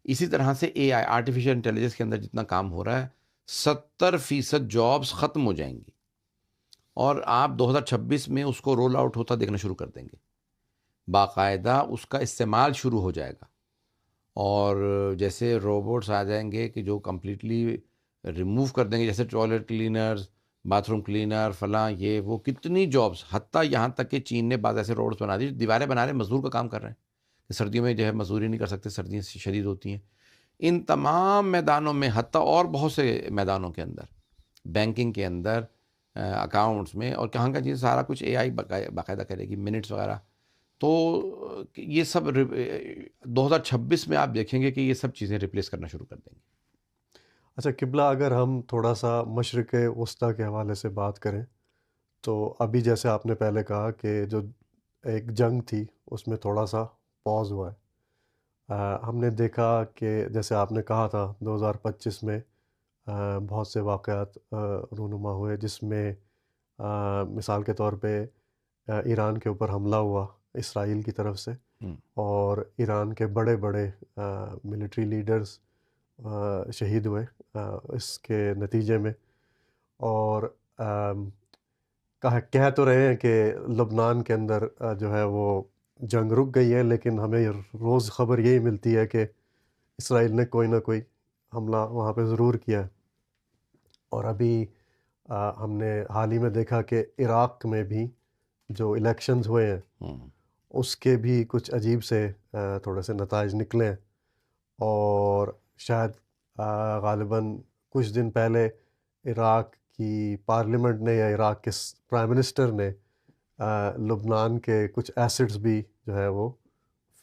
اسی طرح سے اے آئی، آرٹیفیشیل انٹیلیجنس کے اندر جتنا کام ہو رہا ہے، 70% جابس ختم ہو جائیں گی، اور آپ 2026 میں اس کو رول آؤٹ ہوتا دیکھنا شروع کر دیں گے، باقاعدہ اس کا استعمال شروع ہو جائے گا، اور جیسے روبوٹس آ جائیں گے کہ جو کمپلیٹلی ریموو کر دیں گے، جیسے toilet cleaners, bath room cleaner, فلاں، یہ وہ کتنی جابس، حتیٰ یہاں تک کہ چین نے بعض ایسے روڈس بنا دی، دیواریں بنا رہے ہیں، مزدور کا کام کر رہے ہیں، کہ سردیوں میں جو ہے مزدوری نہیں کر سکتے، سردیاں شدید ہوتی ہیں۔ ان تمام میدانوں میں، حتیٰ اور بہت سے میدانوں کے اندر، بینکنگ کے اندر، اکاؤنٹس میں، اور کہاں کا چیز سارا کچھ اے آئی باقاعدہ کرے گی، منٹس وغیرہ۔ تو یہ سب 2026 میں آپ دیکھیں گے کہ یہ سب چیزیں ریپلیس کرنا شروع کر دیں گے۔ اچھا قبلہ، اگر ہم تھوڑا سا مشرق وسطیٰ کے حوالے سے بات کریں، تو ابھی جیسے آپ نے پہلے کہا کہ جو ایک جنگ تھی اس میں تھوڑا سا پاز ہوا ہے، ہم نے دیکھا کہ جیسے آپ نے کہا تھا 2025 میں بہت سے واقعات رونما ہوئے، جس میں مثال کے طور پہ ایران کے اوپر حملہ ہوا اسرائیل کی طرف سے، اور ایران کے بڑے بڑے ملٹری لیڈرز شہید ہوئے اس کے نتیجے میں، اور کہہ تو رہے ہیں کہ لبنان کے اندر جو ہے وہ جنگ رک گئی ہے، لیکن ہمیں روز خبر یہی ملتی ہے کہ اسرائیل نے کوئی نہ کوئی حملہ وہاں پہ ضرور کیا ہے۔ اور ابھی ہم نے حال ہی میں دیکھا کہ عراق میں بھی جو الیکشنز ہوئے ہیں اس کے بھی کچھ عجیب سے تھوڑے سے نتائج نکلے ہیں، اور شاید غالباً کچھ دن پہلے عراق کی پارلیمنٹ نے یا عراق کے پرائم منسٹر نے لبنان کے کچھ ایسٹس بھی جو ہے وہ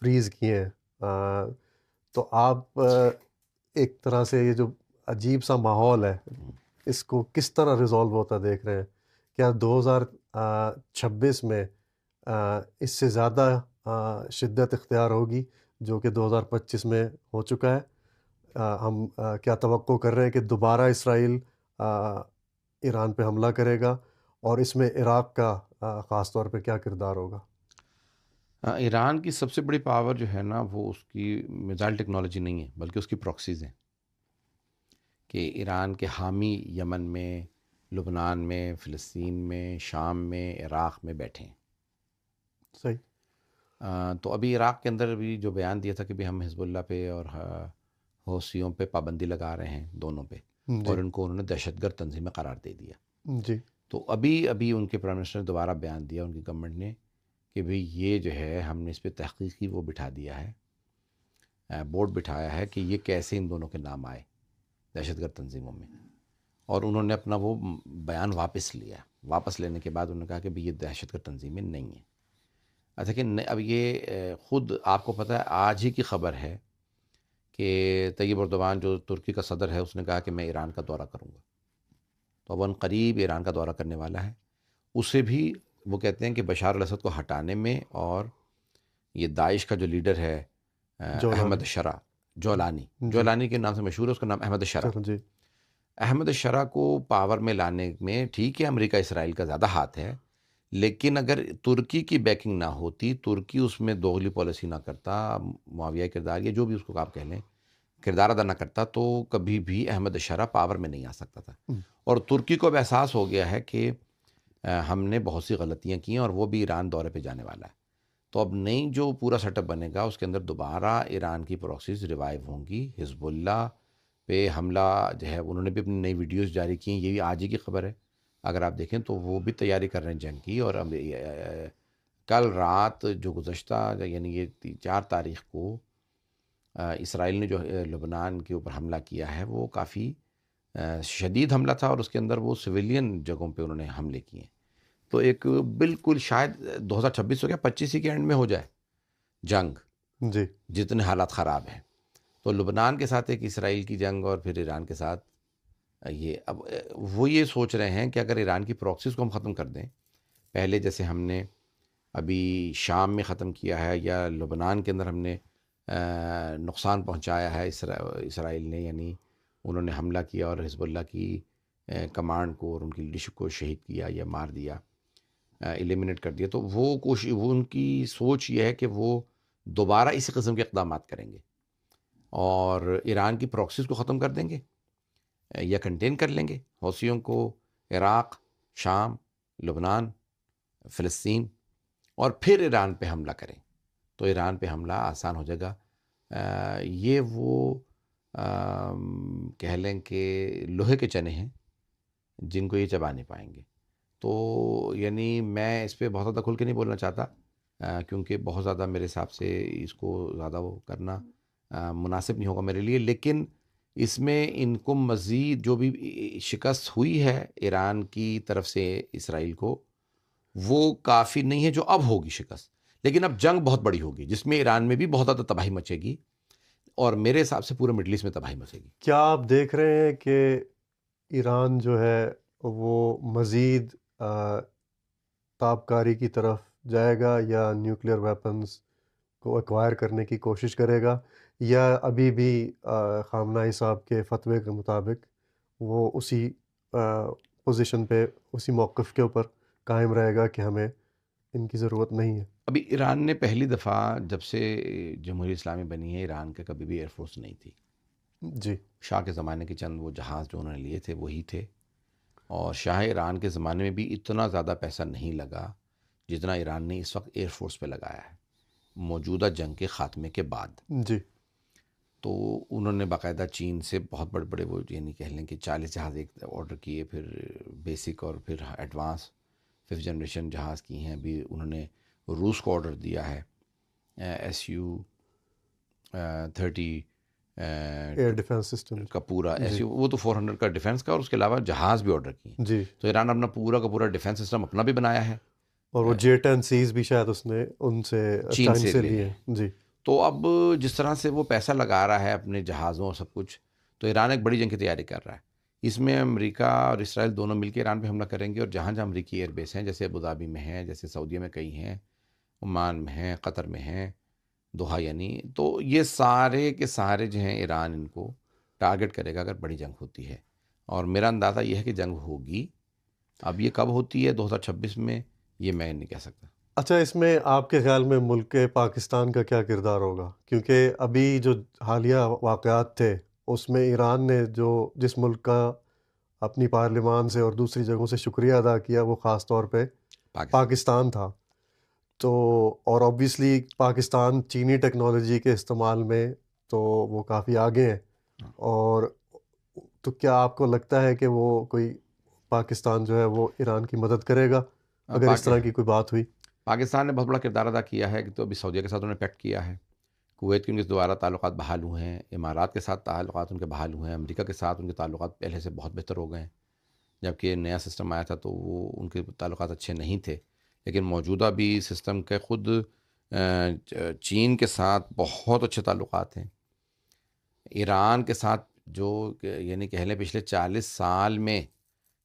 فریز کیے ہیں۔ تو آپ ایک طرح سے یہ جو عجیب سا ماحول ہے، اس کو کس طرح ریزالو ہوتا دیکھ رہے ہیں؟ کیا 2026 میں اس سے زیادہ شدت اختیار ہوگی جو کہ 2025 میں ہو چکا ہے؟ ہم کیا توقع کر رہے ہیں کہ دوبارہ اسرائیل ایران پہ حملہ کرے گا، اور اس میں عراق کا خاص طور پہ کیا کردار ہوگا؟ ایران کی سب سے بڑی پاور جو ہے نا وہ اس کی میزائل ٹیکنالوجی نہیں ہے بلکہ اس کی پراکسیز ہیں، کہ ایران کے حامی یمن میں، لبنان میں، فلسطین میں، شام میں، عراق میں بیٹھے ہیں۔ صحیح۔ تو ابھی عراق کے اندر بھی جو بیان دیا تھا کہ بھی ہم حزب اللہ پہ اور حوثیوں پہ پابندی لگا رہے ہیں، دونوں پہ، جی اور ان کو انہوں نے دہشت گرد تنظیمیں قرار دے دیا۔ جی تو ابھی ان کے پرائم منسٹر نے دوبارہ بیان دیا، ان کی گورنمنٹ نے، کہ بھئی یہ جو ہے ہم نے اس پہ تحقیقی وہ بٹھا دیا ہے، بورڈ بٹھایا ہے کہ یہ کیسے ان دونوں کے نام آئے دہشت گرد تنظیموں میں، اور انہوں نے اپنا وہ بیان واپس لیا۔ واپس لینے کے بعد انہوں نے کہا کہ بھئی یہ دہشت گرد تنظیمیں نہیں ہیں۔ اچھا کہ اب یہ خود آپ کو پتہ ہے آج ہی کی خبر ہے کہ طیب اردوان جو ترکی کا صدر ہے اس نے کہا کہ میں ایران کا دورہ کروں گا، تو اب ان قریب ایران کا دورہ کرنے والا ہے۔ اسے بھی وہ کہتے ہیں کہ بشار الاسد کو ہٹانے میں، اور یہ داعش کا جو لیڈر ہے جولانی۔ احمد شرح، جولانی، جی جولانی کے نام سے مشہور ہے، اس کا نام احمد شرح، چلو جی احمد شرح کو پاور میں لانے میں ٹھیک ہے امریکہ اسرائیل کا زیادہ ہاتھ ہے، لیکن اگر ترکی کی بیکنگ نہ ہوتی، ترکی اس میں دوغلی پالیسی نہ کرتا، معاویہ کردار یا جو بھی اس کو آپ کہہ لیں کردار ادا نہ کرتا، تو کبھی بھی احمد شرح پاور میں نہیں آ سکتا تھا۔ اور ترکی کو اب احساس ہو گیا ہے کہ ہم نے بہت سی غلطیاں کی ہیں، اور وہ بھی ایران دورے پہ جانے والا ہے، تو اب نئی جو پورا سیٹ اپ بنے گا اس کے اندر دوبارہ ایران کی پراکسیز ریوائیو ہوں گی۔ حزب اللہ پہ حملہ جو ہے انہوں نے بھی اپنی نئی ویڈیوز جاری کی ہیں، یہ بھی آج ہی کی خبر ہے، اگر آپ دیکھیں تو وہ بھی تیاری کر رہے ہیں جنگ کی۔ اور اب کل رات جو گزشتہ یعنی یہ 4 تاریخ کو اسرائیل نے جو لبنان کے اوپر حملہ کیا ہے وہ کافی شدید حملہ تھا، اور اس کے اندر وہ سویلین جگہوں پہ انہوں نے حملے کیے ہیں۔ تو ایک بالکل شاید 2026 ہو گیا 25 ہی کے اینڈ میں ہو جائے جنگ، جی جتنے حالات خراب ہیں۔ تو لبنان کے ساتھ ایک اسرائیل کی جنگ، اور پھر ایران کے ساتھ یہ اب وہ یہ سوچ رہے ہیں کہ اگر ایران کی پراکسیز کو ہم ختم کر دیں، پہلے جیسے ہم نے ابھی شام میں ختم کیا ہے، یا لبنان کے اندر ہم نے نقصان پہنچایا ہے اسرائیل نے، یعنی انہوں نے حملہ کیا اور حزب اللہ کی کمانڈ کو اور ان کی لیڈرشپ کو شہید کیا یا مار دیا، ایلیمنیٹ کر دیا، تو وہ کوشش، وہ ان کی سوچ یہ ہے کہ وہ دوبارہ اسی قسم کے اقدامات کریں گے، اور ایران کی پراکسیز کو ختم کر دیں گے یا کنٹین کر لیں گے حوثیوں کو، عراق، شام، لبنان، فلسطین، اور پھر ایران پہ حملہ کریں، تو ایران پہ حملہ آسان ہو جائے گا۔ یہ وہ کہہ لیں کہ لوہے کے چنے ہیں جن کو یہ چبا نہیں پائیں گے۔ تو یعنی میں اس پہ بہت زیادہ کھل کے نہیں بولنا چاہتا، کیونکہ بہت زیادہ میرے حساب سے اس کو زیادہ وہ کرنا مناسب نہیں ہوگا میرے لیے، لیکن اس میں ان کو مزید جو بھی شکست ہوئی ہے ایران کی طرف سے اسرائیل کو، وہ کافی نہیں ہے جو اب ہوگی شکست، لیکن اب جنگ بہت بڑی ہوگی جس میں ایران میں بھی بہت زیادہ تباہی مچے گی، اور میرے حساب سے پورے مڈل ایسٹ میں تباہی مچے گی۔ کیا آپ دیکھ رہے ہیں کہ ایران جو ہے وہ مزید تابکاری کی طرف جائے گا، یا نیوکلیئر ویپنز کو ایکوائر کرنے کی کوشش کرے گا، یا ابھی بھی خامنہ ای صاحب کے فتوے کے مطابق وہ اسی پوزیشن پہ، اسی موقف کے اوپر قائم رہے گا کہ ہمیں ان کی ضرورت نہیں ہے؟ ابھی ایران نے پہلی دفعہ جب سے جمہوریہ اسلامی بنی ہے، ایران کے کبھی بھی ایئر فورس نہیں تھی۔ جی شاہ کے زمانے کے چند وہ جہاز جو انہوں نے لیے تھے وہی تھے، اور شاہ ایران کے زمانے میں بھی اتنا زیادہ پیسہ نہیں لگا جتنا ایران نے اس وقت ایئر فورس پہ لگایا ہے موجودہ جنگ کے خاتمے کے بعد۔ جی تو انہوں نے باقاعدہ چین سے بہت بڑے بڑے وہ یعنی کہہ لیں کہ 40 جہاز ایک آرڈر کیے، پھر بیسک اور پھر ایڈوانس 5th جنریشن جہاز کی ہیں۔ ابھی انہوں نے روس کو آرڈر دیا ہے SU-30 ایئر ڈیفنس سسٹم۔ کا پورا جی وہ تو 400 کا ڈیفنس کا، اور اس کے علاوہ جہاز بھی آرڈر کیے۔ جی تو ایران اپنا پورا کا پورا ڈیفنس سسٹم اپنا بھی بنایا ہے، اور وہ J-10Cs بھی شاید اس نے ان سے چین چائنا سے سے لے لیے۔ ہیں۔ جی تو اب جس طرح سے وہ پیسہ لگا رہا ہے اپنے جہازوں اور سب کچھ، تو ایران ایک بڑی جنگ کی تیاری کر رہا ہے۔ اس میں امریکہ اور اسرائیل دونوں مل کے ایران پہ حملہ کریں گے، اور جہاں جہاں امریکی ایئر بیس ہیں، جیسے ابوظہبی میں ہیں، جیسے سعودیہ میں کئی ہیں، عمان میں ہیں، قطر میں ہیں، دوحہ یعنی، تو یہ سارے کے سارے جو ہیں ایران ان کو ٹارگٹ کرے گا اگر بڑی جنگ ہوتی ہے، اور میرا اندازہ یہ ہے کہ جنگ ہوگی۔ اب یہ کب ہوتی ہے 2026 میں، یہ میں نہیں کہہ سکتا۔ اچھا، اس میں آپ کے خیال میں ملک پاکستان کا کیا کردار ہوگا؟ کیونکہ ابھی جو حالیہ واقعات تھے اس میں ایران نے جس ملک کا اپنی پارلیمان سے اور دوسری جگہوں سے شکریہ ادا کیا وہ خاص طور پہ پاکستان پاکستان تھا. تو اور اوبویسلی پاکستان چینی ٹیکنالوجی کے استعمال میں تو وہ کافی آگے ہیں. اور تو کیا آپ کو لگتا ہے کہ وہ کوئی پاکستان جو ہے وہ ایران کی مدد کرے گا اگر اس طرح کی کوئی بات ہوئی؟ پاکستان نے بہت بڑا کردار ادا کیا ہے کہ تو ابھی سعودیہ کے ساتھ انہوں نے پیکٹ کیا ہے، کویت کے ان کے دوبارہ تعلقات بحال ہوئے ہیں، امارات کے ساتھ تعلقات ان کے بحال ہوئے ہیں، امریکہ کے ساتھ ان کے تعلقات پہلے سے بہت بہتر ہو گئے ہیں. جبکہ نیا سسٹم آیا تھا تو وہ ان کے تعلقات اچھے نہیں تھے، لیکن موجودہ بھی سسٹم کے خود چین کے ساتھ بہت اچھے تعلقات ہیں. ایران کے ساتھ جو یعنی کہہ لیں پچھلے 40 سال میں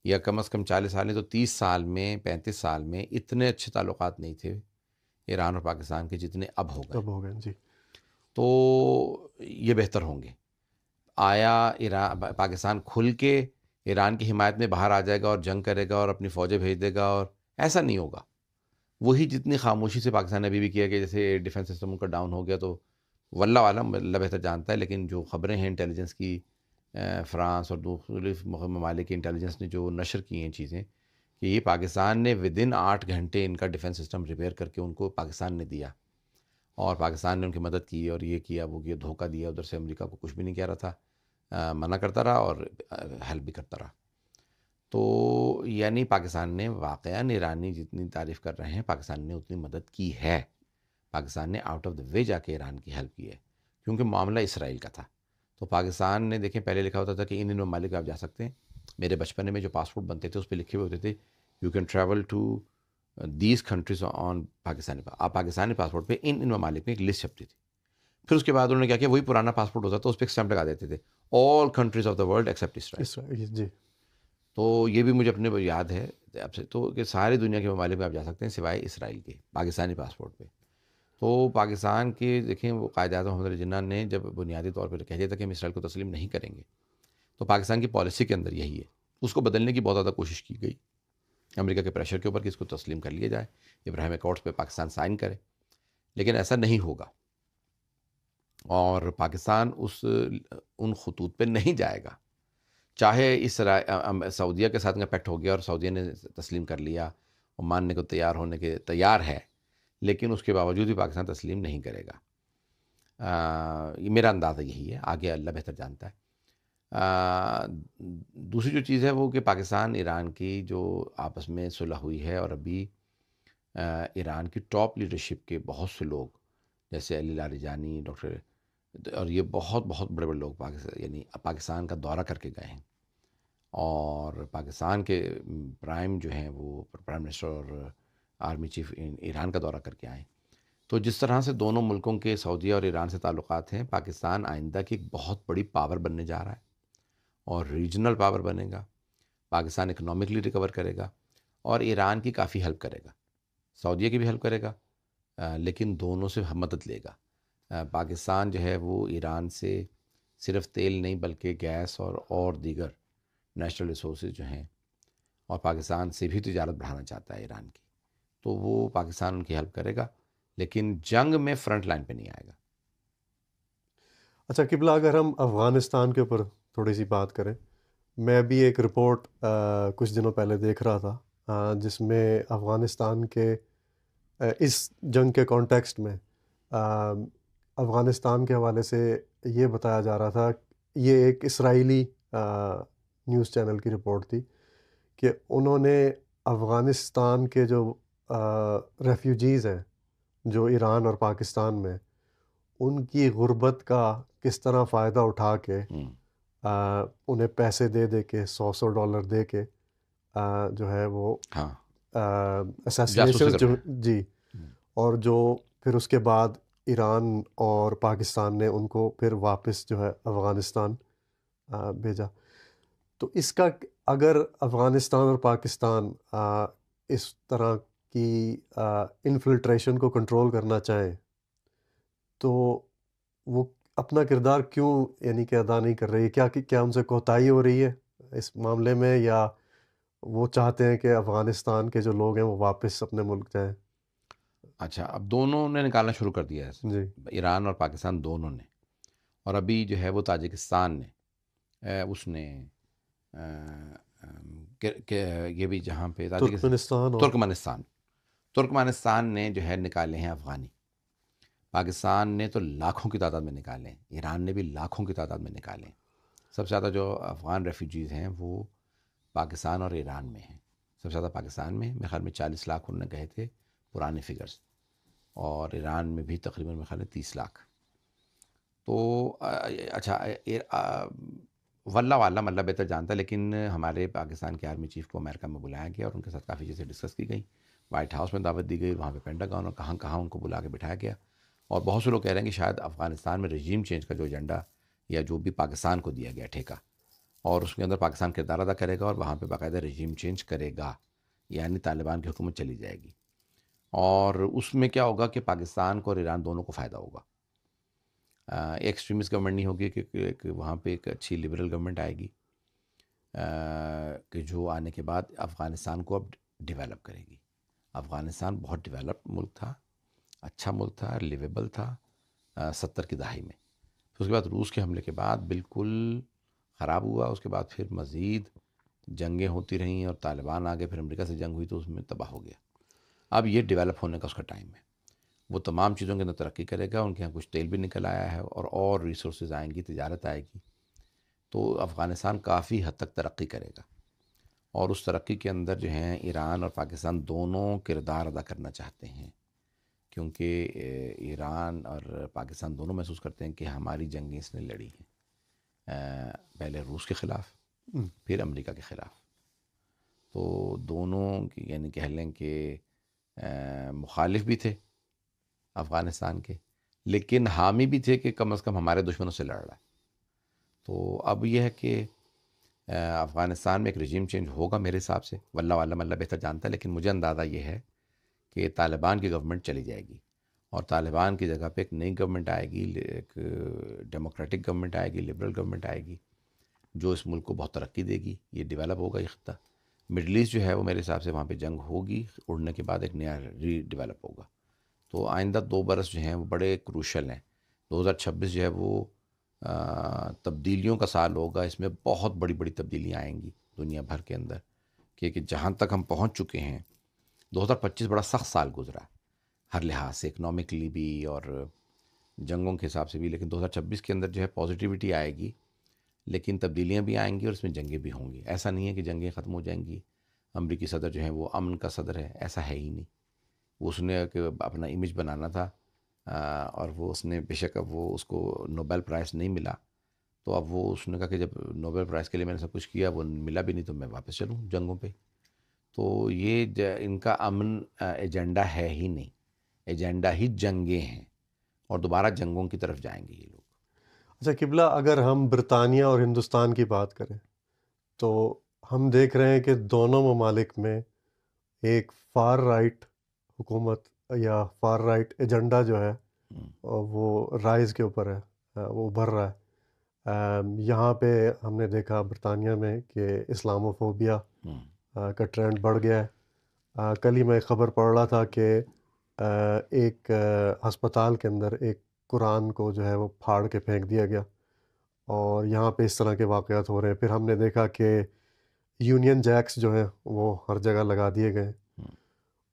یا کم از کم 40 سال نہیں تو 30 سال میں 35 سال میں اتنے اچھے تعلقات نہیں تھے ایران اور پاکستان کے جتنے اب ہو گئے. اب ہو گئے جی. تو یہ بہتر ہوں گے. آیا پاکستان کھل کے ایران کی حمایت میں باہر آ جائے گا اور جنگ کرے گا اور اپنی فوجیں بھیج دے گا؟ اور ایسا نہیں ہوگا. وہی جتنی خاموشی سے پاکستان نے ابھی بھی کیا کہ جیسے ڈیفنس سسٹم ان کا ڈاؤن ہو گیا تو واللہ عالم، اللہ بہتر جانتا ہے، لیکن جو خبریں ہیں انٹیلیجنس کی، فرانس اور دوسرے ممالک کی انٹیلیجنس نے جو نشر کی ہیں چیزیں کہ یہ پاکستان نے ودن 8 گھنٹے ان کا ڈیفنس سسٹم ریپیئر کر کے ان کو پاکستان نے دیا، اور پاکستان نے ان کی مدد کی اور یہ کیا وہ کیا، دھوکہ دیا. ادھر سے امریکہ کو کچھ بھی نہیں کہہ رہا تھا، منع کرتا رہا اور ہیلپ بھی کرتا رہا. تو یعنی پاکستان نے واقعاً ایرانی جتنی تعریف کر رہے ہیں پاکستان نے اتنی مدد کی ہے. پاکستان نے آؤٹ آف دا وے جا کے ایران کی ہیلپ کی ہے، کیونکہ معاملہ اسرائیل کا تھا. تو پاکستان نے دیکھیں پہلے لکھا ہوتا تھا کہ ان ممالک آپ جا سکتے ہیں. میرے بچپنے میں جو پاسپورٹ بنتے تھے اس پہ لکھے ہوئے ہوتے تھے you can travel to these countries on Pakistani. آپ پاکستانی پاسپورٹ پہ ان ممالک میں ایک لسٹ چھپتی تھی. پھر اس کے بعد انہوں نے کیا کیا، وہی پرانا پاسپورٹ ہوتا تھا اس پہ ایک اسٹمپ لگا دیتے تھے، all countries of the world except Israel. جی. تو یہ بھی مجھے اپنے یاد ہے اب سے تو کہ ساری دنیا کے ممالک میں آپ جا سکتے ہیں سوائے اسرائیل کے پاکستانی پاسپورٹ پہ. تو پاکستان کے دیکھیں وہ قائد اعظم محمد علی جناح نے جب بنیادی طور پر کہہ دیا تھا کہ ہم اسرائیل کو تسلیم نہیں کریں گے، تو پاکستان کی پالیسی کے اندر یہی ہے. اس کو بدلنے کی بہت زیادہ کوشش کی گئی امریکہ کے پریشر کے اوپر کہ اس کو تسلیم کر لیا جائے، ابراہیم اکارڈز پہ پاکستان سائن کرے، لیکن ایسا نہیں ہوگا. اور پاکستان ان خطوط پہ نہیں جائے گا. چاہے سعودیہ کے ساتھ کا پیکٹ ہو گیا اور سعودیہ نے تسلیم کر لیا اور ماننے کو تیار ہے، لیکن اس کے باوجود بھی پاکستان تسلیم نہیں کرے گا. یہ میرا اندازہ یہی ہے، آگے اللہ بہتر جانتا ہے. دوسری جو چیز ہے وہ کہ پاکستان ایران کی جو آپس میں صلح ہوئی ہے، اور ابھی ایران کی ٹاپ لیڈرشپ کے بہت سے لوگ جیسے علی لاریجانی، ڈاکٹر، اور یہ بہت بہت بڑے بڑے لوگ پاکستان کا دورہ کر کے گئے ہیں. اور پاکستان کے پرائم جو ہیں وہ پرائم منسٹر اور آرمی چیف ایران کا دورہ کر کے آئے. تو جس طرح سے دونوں ملکوں کے سعودیہ اور ایران سے تعلقات ہیں، پاکستان آئندہ کی ایک بہت بڑی پاور بننے جا رہا ہے اور ریجنل پاور بنے گا. پاکستان اکنامکلی ریکور کرے گا اور ایران کی کافی ہیلپ کرے گا، سعودیہ کی بھی ہیلپ کرے گا، لیکن دونوں سے مدد لے گا. پاکستان جو ہے وہ ایران سے صرف تیل نہیں بلکہ گیس اور دیگر نیچرل ریسورسز جو ہیں، اور پاکستان سے بھی تجارت بڑھانا چاہتا ہے ایران کی، تو وہ پاکستان ان کی ہیلپ کرے گا، لیکن جنگ میں فرنٹ لائن پہ نہیں آئے گا. اچھا قبلہ، اگر ہم افغانستان کے اوپر تھوڑی سی بات کریں، میں بھی ایک رپورٹ کچھ دنوں پہلے دیکھ رہا تھا جس میں افغانستان کے اس جنگ کے کانٹیکسٹ میں افغانستان کے حوالے سے یہ بتایا جا رہا تھا، یہ ایک اسرائیلی نیوز چینل کی رپورٹ تھی کہ انہوں نے افغانستان کے جو ریفیوجیز ہیں جو ایران اور پاکستان میں، ان کی غربت کا کس طرح فائدہ اٹھا کے انہیں پیسے دے کے $100 دے کے جو ہے وہ ہاں اسیسینیشن جی، اور جو پھر اس کے بعد ایران اور پاکستان نے ان کو پھر واپس جو ہے افغانستان بھیجا. تو اس کا اگر افغانستان اور پاکستان اس طرح کی انفلٹریشن کو کنٹرول کرنا چاہیں تو وہ اپنا کردار کیوں یعنی کہ ادا نہیں کر رہی ہے؟ کیا ان سے کوتاہی ہو رہی ہے اس معاملے میں، یا وہ چاہتے ہیں کہ افغانستان کے جو لوگ ہیں وہ واپس اپنے ملک جائیں؟ اچھا، اب دونوں نے نکالنا شروع کر دیا ہے، جی ایران اور پاکستان دونوں نے، اور ابھی جو ہے وہ تاجکستان نے اس نے یہ بھی جہاں پہ تاجکستان، ترکمنستان اور ترکمانستان نے جو ہے نکالے ہیں افغانی. پاکستان نے تو لاکھوں کی تعداد میں نکالے ہیں، ایران نے بھی لاکھوں کی تعداد میں نکالے ہیں. سب سے زیادہ جو افغان ریفیوجیز ہیں وہ پاکستان اور ایران میں ہیں. سب سے زیادہ پاکستان میں، میرے خیال میں 40 لاکھ انہوں نے کہے تھے پرانے فگرز، اور ایران میں بھی تقریباً میرے خیال میں 30 لاکھ. تو اچھا، واللہ عالم، اللہ بہتر جانتا ہے، لیکن ہمارے پاکستان کے آرمی چیف کو امریکہ میں بلایا گیا اور ان کے ساتھ کافی چیزیں ڈسکس کی گئی. وائٹ ہاؤس میں دعوت دی گئی، وہاں پہ پینٹاگون اور کہاں کہاں ان کو بلا کے بٹھایا گیا. اور بہت سے لوگ کہہ رہے ہیں کہ شاید افغانستان میں رجیم چینج کا جو ایجنڈا یا جو بھی پاکستان کو دیا گیا ٹھیکہ، اور اس کے اندر پاکستان کردار ادا کرے گا اور وہاں پہ باقاعدہ رجیم چینج کرے گا، یعنی طالبان کی حکومت چلی جائے گی. اور اس میں کیا ہوگا کہ پاکستان کو اور ایران دونوں کو فائدہ ہوگا. ایک ایکسٹریمسٹ گورنمنٹ نہیں ہوگی کہ ایک وہاں پہ ایک اچھی لبرل گورنمنٹ آئے گی کہ جو آنے کے بعد افغانستان کو اب ڈیولپ کرے گی. افغانستان بہت ڈیولپ ملک تھا، اچھا ملک تھا، لیویبل تھا 70 کی دہائی میں. پھر اس کے بعد روس کے حملے کے بعد بالکل خراب ہوا. اس کے بعد پھر مزید جنگیں ہوتی رہیں اور طالبان آگے، پھر امریکہ سے جنگ ہوئی تو اس میں تباہ ہو گیا. اب یہ ڈیولپ ہونے کا اس کا ٹائم ہے، وہ تمام چیزوں کے اندر ترقی کرے گا. ان کے یہاں کچھ تیل بھی نکل آیا ہے اور ریسورسز آئیں گی، تجارت آئے گی. تو افغانستان کافی حد تک ترقی کرے گا، اور اس ترقی کے اندر جو ہیں ایران اور پاکستان دونوں کردار ادا کرنا چاہتے ہیں، کیونکہ ایران اور پاکستان دونوں محسوس کرتے ہیں کہ ہماری جنگیں اس نے لڑی ہیں، پہلے روس کے خلاف، پھر امریکہ کے خلاف. تو دونوں یعنی کہہ لیں کہ مخالف بھی تھے افغانستان کے، لیکن حامی بھی تھے کہ کم از کم ہمارے دشمنوں سے لڑ رہا ہے. تو اب یہ ہے کہ افغانستان میں ایک رجیم چینج ہوگا میرے حساب سے، واللہ عالم، اللہ بہتر جانتا ہے، لیکن مجھے اندازہ یہ ہے کہ طالبان کی گورنمنٹ چلی جائے گی اور طالبان کی جگہ پہ ایک نئی گورنمنٹ آئے گی، ایک ڈیموکریٹک گورنمنٹ آئے گی، لبرل گورنمنٹ آئے گی، جو اس ملک کو بہت ترقی دے گی. یہ ڈیولپ ہوگا یہ خطہ. مڈل ایسٹ جو ہے وہ میرے حساب سے وہاں پہ جنگ ہوگی، اڑنے کے بعد ایک نیا ری ڈیولپ ہوگا. تو آئندہ 2 برس جو ہیں وہ بڑے کروشل ہیں. 2026 جو ہے وہ تبدیلیوں کا سال ہوگا. اس میں بہت بڑی بڑی تبدیلیاں آئیں گی دنیا بھر کے اندر، کہ جہاں تک ہم پہنچ چکے ہیں. 2025 بڑا سخت سال گزرا ہر لحاظ سے، اکنامکلی بھی اور جنگوں کے حساب سے بھی، لیکن 2026 کے اندر جو ہے پازیٹیوٹی آئے گی، لیکن تبدیلیاں بھی آئیں گی اور اس میں جنگیں بھی ہوں گی. ایسا نہیں ہے کہ جنگیں ختم ہو جائیں گی. امریکی صدر جو ہے وہ امن کا صدر ہے، ایسا ہے ہی نہیں. اس نے کہ اپنا امیج بنانا تھا، اور وہ اس نے بے شک اب وہ اس کو نوبل پرائز نہیں ملا، تو اب وہ اس نے کہا کہ جب نوبل پرائز کے لیے میں نے سب کچھ کیا، وہ ملا بھی نہیں، تو میں واپس چلوں جنگوں پہ. تو یہ ان کا امن ایجنڈا ہے ہی نہیں، ایجنڈا ہی جنگیں ہیں، اور دوبارہ جنگوں کی طرف جائیں گے یہ لوگ. اچھا قبلہ، اگر ہم برطانیہ اور ہندوستان کی بات کریں تو ہم دیکھ رہے ہیں کہ دونوں ممالک میں ایک فار رائٹ حکومت یا فار رائٹ ایجنڈا جو ہے وہ رائز کے اوپر ہے، وہ ابھر رہا ہے. یہاں پہ ہم نے دیکھا برطانیہ میں کہ اسلامو فوبیا کا ٹرینڈ بڑھ گیا ہے. کل ہی میں ایک خبر پڑھ رہا تھا کہ ایک ہسپتال کے اندر ایک قرآن کو جو ہے وہ پھاڑ کے پھینک دیا گیا، اور یہاں پہ اس طرح کے واقعات ہو رہے ہیں. پھر ہم نے دیکھا کہ یونین جیکس جو ہیں وہ ہر جگہ لگا دیے گئے.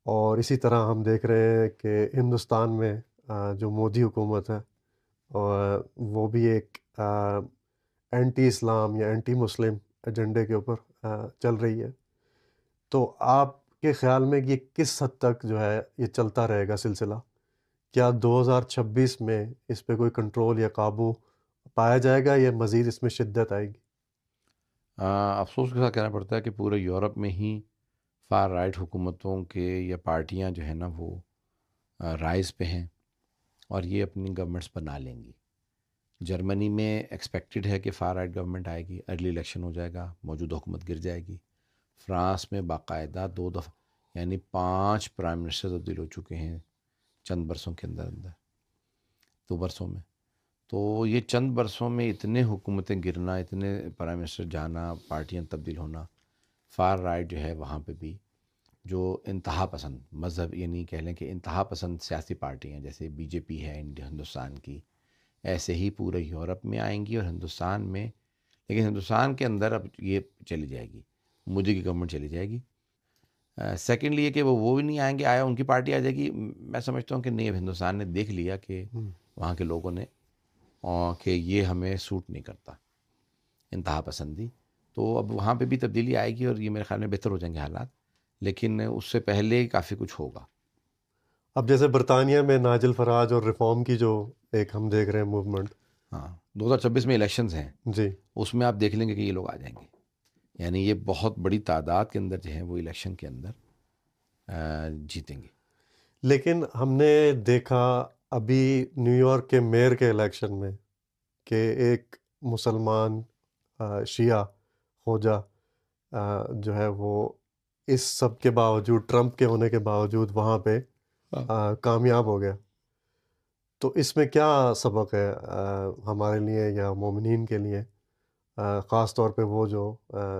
اور اسی طرح ہم دیکھ رہے ہیں کہ ہندوستان میں جو مودی حکومت ہے وہ بھی ایک اینٹی اسلام یا اینٹی مسلم ایجنڈے کے اوپر چل رہی ہے. تو آپ کے خیال میں یہ کس حد تک جو ہے یہ چلتا رہے گا سلسلہ؟ کیا 2026 میں اس پہ کوئی کنٹرول یا قابو پایا جائے گا یا مزید اس میں شدت آئے گی؟ افسوس کے ساتھ کہنا پڑتا ہے کہ پورے یورپ میں ہی فار رائٹ حکومتوں کے یا پارٹیاں جو ہیں نا وہ رائز پہ ہیں، اور یہ اپنی گورنمنٹس بنا لیں گی. جرمنی میں ایکسپیکٹڈ ہے کہ فار رائٹ گورنمنٹ آئے گی، ارلی الیکشن ہو جائے گا، موجودہ حکومت گر جائے گی. فرانس میں باقاعدہ 2 دفعہ یعنی 5 پرائم منسٹر تبدیل ہو چکے ہیں چند برسوں کے اندر 2 برسوں میں. تو یہ چند برسوں میں اتنے حکومتیں گرنا، اتنے پرائم منسٹر جانا، پارٹیاں تبدیل ہونا، فار رائٹ جو ہے وہاں پہ بھی جو انتہا پسند مذہب، یعنی کہہ لیں کہ انتہا پسند سیاسی پارٹی ہیں، جیسے بی جے پی ہے ہندوستان کی، ایسے ہی پورے یورپ میں آئیں گی اور ہندوستان میں، لیکن ہندوستان کے اندر اب یہ چلی جائے گی، مودی کی گورنمنٹ چلی جائے گی۔ سیکنڈلی یہ کہ وہ بھی نہیں آئیں گے، آیا ان کی پارٹی آ جائے گی۔ میں سمجھتا ہوں کہ نہیں، اب ہندوستان نے دیکھ لیا کہ وہاں کے لوگوں نے کہ یہ ہمیں سوٹ نہیں کرتا انتہا پسندی، تو اب وہاں پہ بھی تبدیلی آئے گی اور یہ میرے خیال میں بہتر ہو جائیں گے حالات، لیکن اس سے پہلے کافی کچھ ہوگا۔ اب جیسے برطانیہ میں ناجل فراج اور ریفارم کی جو ایک ہم دیکھ رہے ہیں موومنٹ، ہاں 2026 میں الیکشنز ہیں، جی، اس میں آپ دیکھ لیں گے کہ یہ لوگ آ جائیں گے، یعنی یہ بہت بڑی تعداد کے اندر جو ہے وہ الیکشن کے اندر جیتیں گے۔ لیکن ہم نے دیکھا ابھی نیو یارک کے میئر کے الیکشن میں کہ ایک مسلمان شیعہ خوجہ جو ہے وہ اس سب کے باوجود، ٹرمپ کے ہونے کے باوجود وہاں پہ کامیاب ہو گیا۔ تو اس میں کیا سبق ہے ہمارے لیے یا مومنین کے لیے، خاص طور پہ وہ جو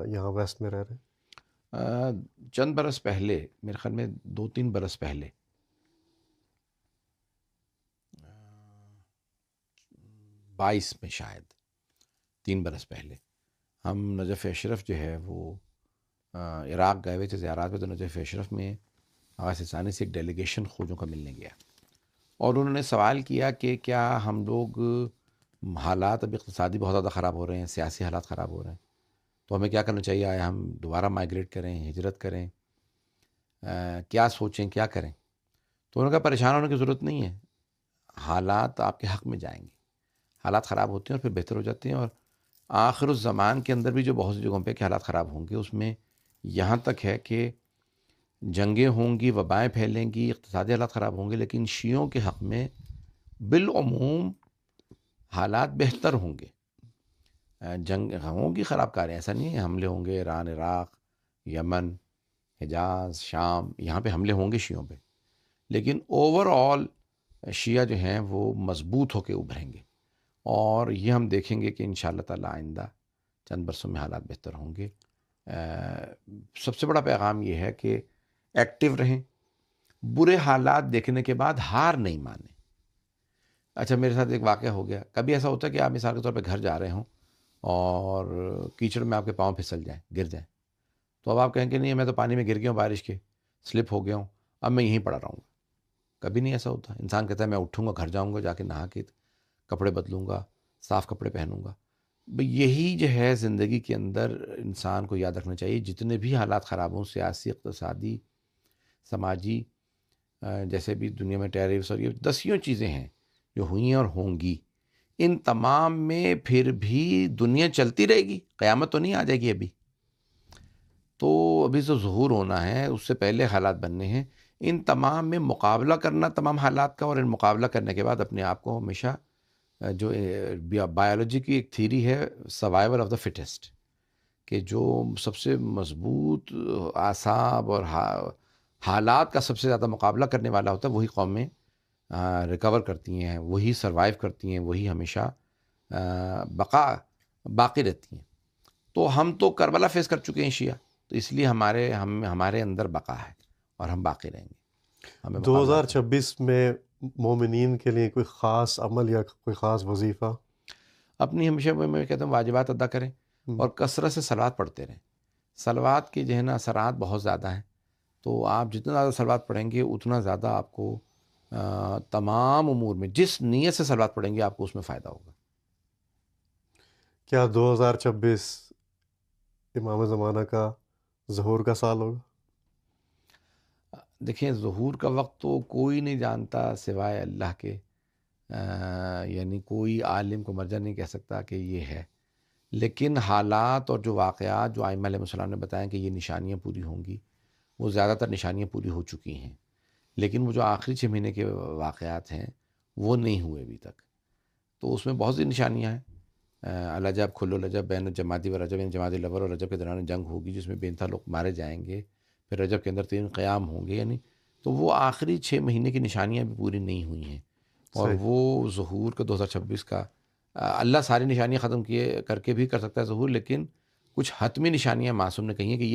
یہاں ویسٹ میں رہ رہے ہیں؟ چند برس پہلے، میرے خیال میں 2-3 برس پہلے، 22 میں شاید 3 برس پہلے، ہم نجف اشرف جو ہے وہ عراق گئے ہوئے تھے زیارات پہ، تو نجف اشرف میں آغا ثانی سے ایک ڈیلیگیشن خوجوں کا ملنے گیا، اور انہوں نے سوال کیا کہ کیا ہم لوگ، حالات اب اقتصادی بہت زیادہ خراب ہو رہے ہیں، سیاسی حالات خراب ہو رہے ہیں، تو ہمیں کیا کرنا چاہیے؟ آیا ہم دوبارہ مائیگریٹ کریں، ہجرت کریں، کیا سوچیں، کیا کریں؟ تو انہوں نے کہا پریشان ہونے کی ضرورت نہیں ہے، حالات آپ کے حق میں جائیں گے، حالات خراب ہوتے ہیں اور پھر بہتر ہو جاتے ہیں، اور آخر الزمان کے اندر بھی جو بہت سی جگہوں پہ کہ حالات خراب ہوں گے، اس میں یہاں تک ہے کہ جنگیں ہوں گی، وبائیں پھیلیں گی، اقتصادی حالات خراب ہوں گے، لیکن شیعوں کے حق میں بالعموم حالات بہتر ہوں گے۔ جنگ ہوں گی، خراب کاریں، ایسا نہیں ہے، حملے ہوں گے، ایران، عراق، یمن، حجاز، شام، یہاں پہ حملے ہوں گے شیعوں پہ، لیکن اوور آل شیعہ جو ہیں وہ مضبوط ہو کے ابھریں گے، اور یہ ہم دیکھیں گے کہ انشاءاللہ تعالی آئندہ چند برسوں میں حالات بہتر ہوں گے۔ سب سے بڑا پیغام یہ ہے کہ ایکٹیو رہیں، برے حالات دیکھنے کے بعد ہار نہیں مانیں۔ اچھا، میرے ساتھ ایک واقعہ ہو گیا، کبھی ایسا ہوتا ہے کہ آپ مثال کے طور پہ گھر جا رہے ہوں اور کیچڑ میں آپ کے پاؤں پھسل جائیں، گر جائیں، تو اب آپ کہیں کہ نہیں میں تو پانی میں گر گیا ہوں، بارش کے سلپ ہو گیا ہوں، اب میں یہیں پڑا رہوں گا۔ کبھی نہیں ایسا ہوتا، انسان کہتا ہے میں اٹھوں گا، گھر جاؤں گا، جا کے نہا کے کپڑے بدلوں گا، صاف کپڑے پہنوں گا۔ یہی جو ہے زندگی کے اندر انسان کو یاد رکھنا چاہیے، جتنے بھی حالات خراب ہوں، سیاسی، اقتصادی، سماجی، جیسے بھی دنیا میں ٹیررس اور یہ 10 چیزیں ہیں جو ہوئی ہیں اور ہوں گی، ان تمام میں پھر بھی دنیا چلتی رہے گی، قیامت تو نہیں آ جائے گی ابھی، تو ابھی جو ظہور ہونا ہے اس سے پہلے حالات بننے ہیں، ان تمام میں مقابلہ کرنا تمام حالات کا، اور ان مقابلہ کرنے کے بعد اپنے آپ کو ہمیشہ، جو بایولوجی کی ایک تھیری ہے سروائیول آف دا فٹسٹ، کہ جو سب سے مضبوط اعصاب اور حالات کا سب سے زیادہ مقابلہ کرنے والا ہوتا ہے، وہی قومیں ریکور کرتی ہیں، وہی سروائیو کرتی ہیں، وہی ہمیشہ باقی رہتی ہیں۔ تو ہم تو کربلا فیس کر چکے ہیں شیعہ، تو اس لیے ہمارے اندر بقا ہے اور ہم باقی رہیں گے، ہمیں مقابلہ کریں۔ 2026 میں مومنین کے لیے کوئی خاص عمل یا کوئی خاص وظیفہ؟ اپنی ہمیشہ میں کہتا ہوں واجبات ادا کریں اور کثرت سے صلوات پڑھتے رہیں۔ صلوات کے جو ہے نا اثرات بہت زیادہ ہیں، تو آپ جتنا زیادہ صلوات پڑھیں گے اتنا زیادہ آپ کو تمام امور میں، جس نیت سے صلوات پڑھیں گے آپ کو اس میں فائدہ ہوگا۔ کیا 2026 امام زمانہ کا ظہور کا سال ہوگا؟ دیکھیں، ظہور کا وقت تو کوئی نہیں جانتا سوائے اللہ کے، یعنی کوئی عالم کو مرجع نہیں کہہ سکتا کہ یہ ہے، لیکن حالات اور جو واقعات جو ائمہ علیہ السلام نے بتایا کہ یہ نشانیاں پوری ہوں گی، وہ زیادہ تر نشانیاں پوری ہو چکی ہیں، لیکن وہ جو آخری 6 مہینے کے واقعات ہیں وہ نہیں ہوئے ابھی تک، تو اس میں بہت سی نشانیاں ہیں۔ الجب کھلو لجب بین جمادی و رجب، جمادی الاول اور رجب کے دوران جنگ ہوگی جس میں بے انتہا لوگ مارے جائیں گے، پھر رجب کے اندر 3 قیام ہوں گے، یعنی تو وہ آخری 6 مہینے کی نشانیاں بھی پوری نہیں ہوئی ہیں، اور صحیح۔ وہ ظہور کا 2026 کا، اللہ ساری نشانیاں ختم کیے کر کے بھی کر سکتا ہے ظہور، لیکن کچھ حتمی نشانیاں معصوم نے کہی ہیں کہ یہ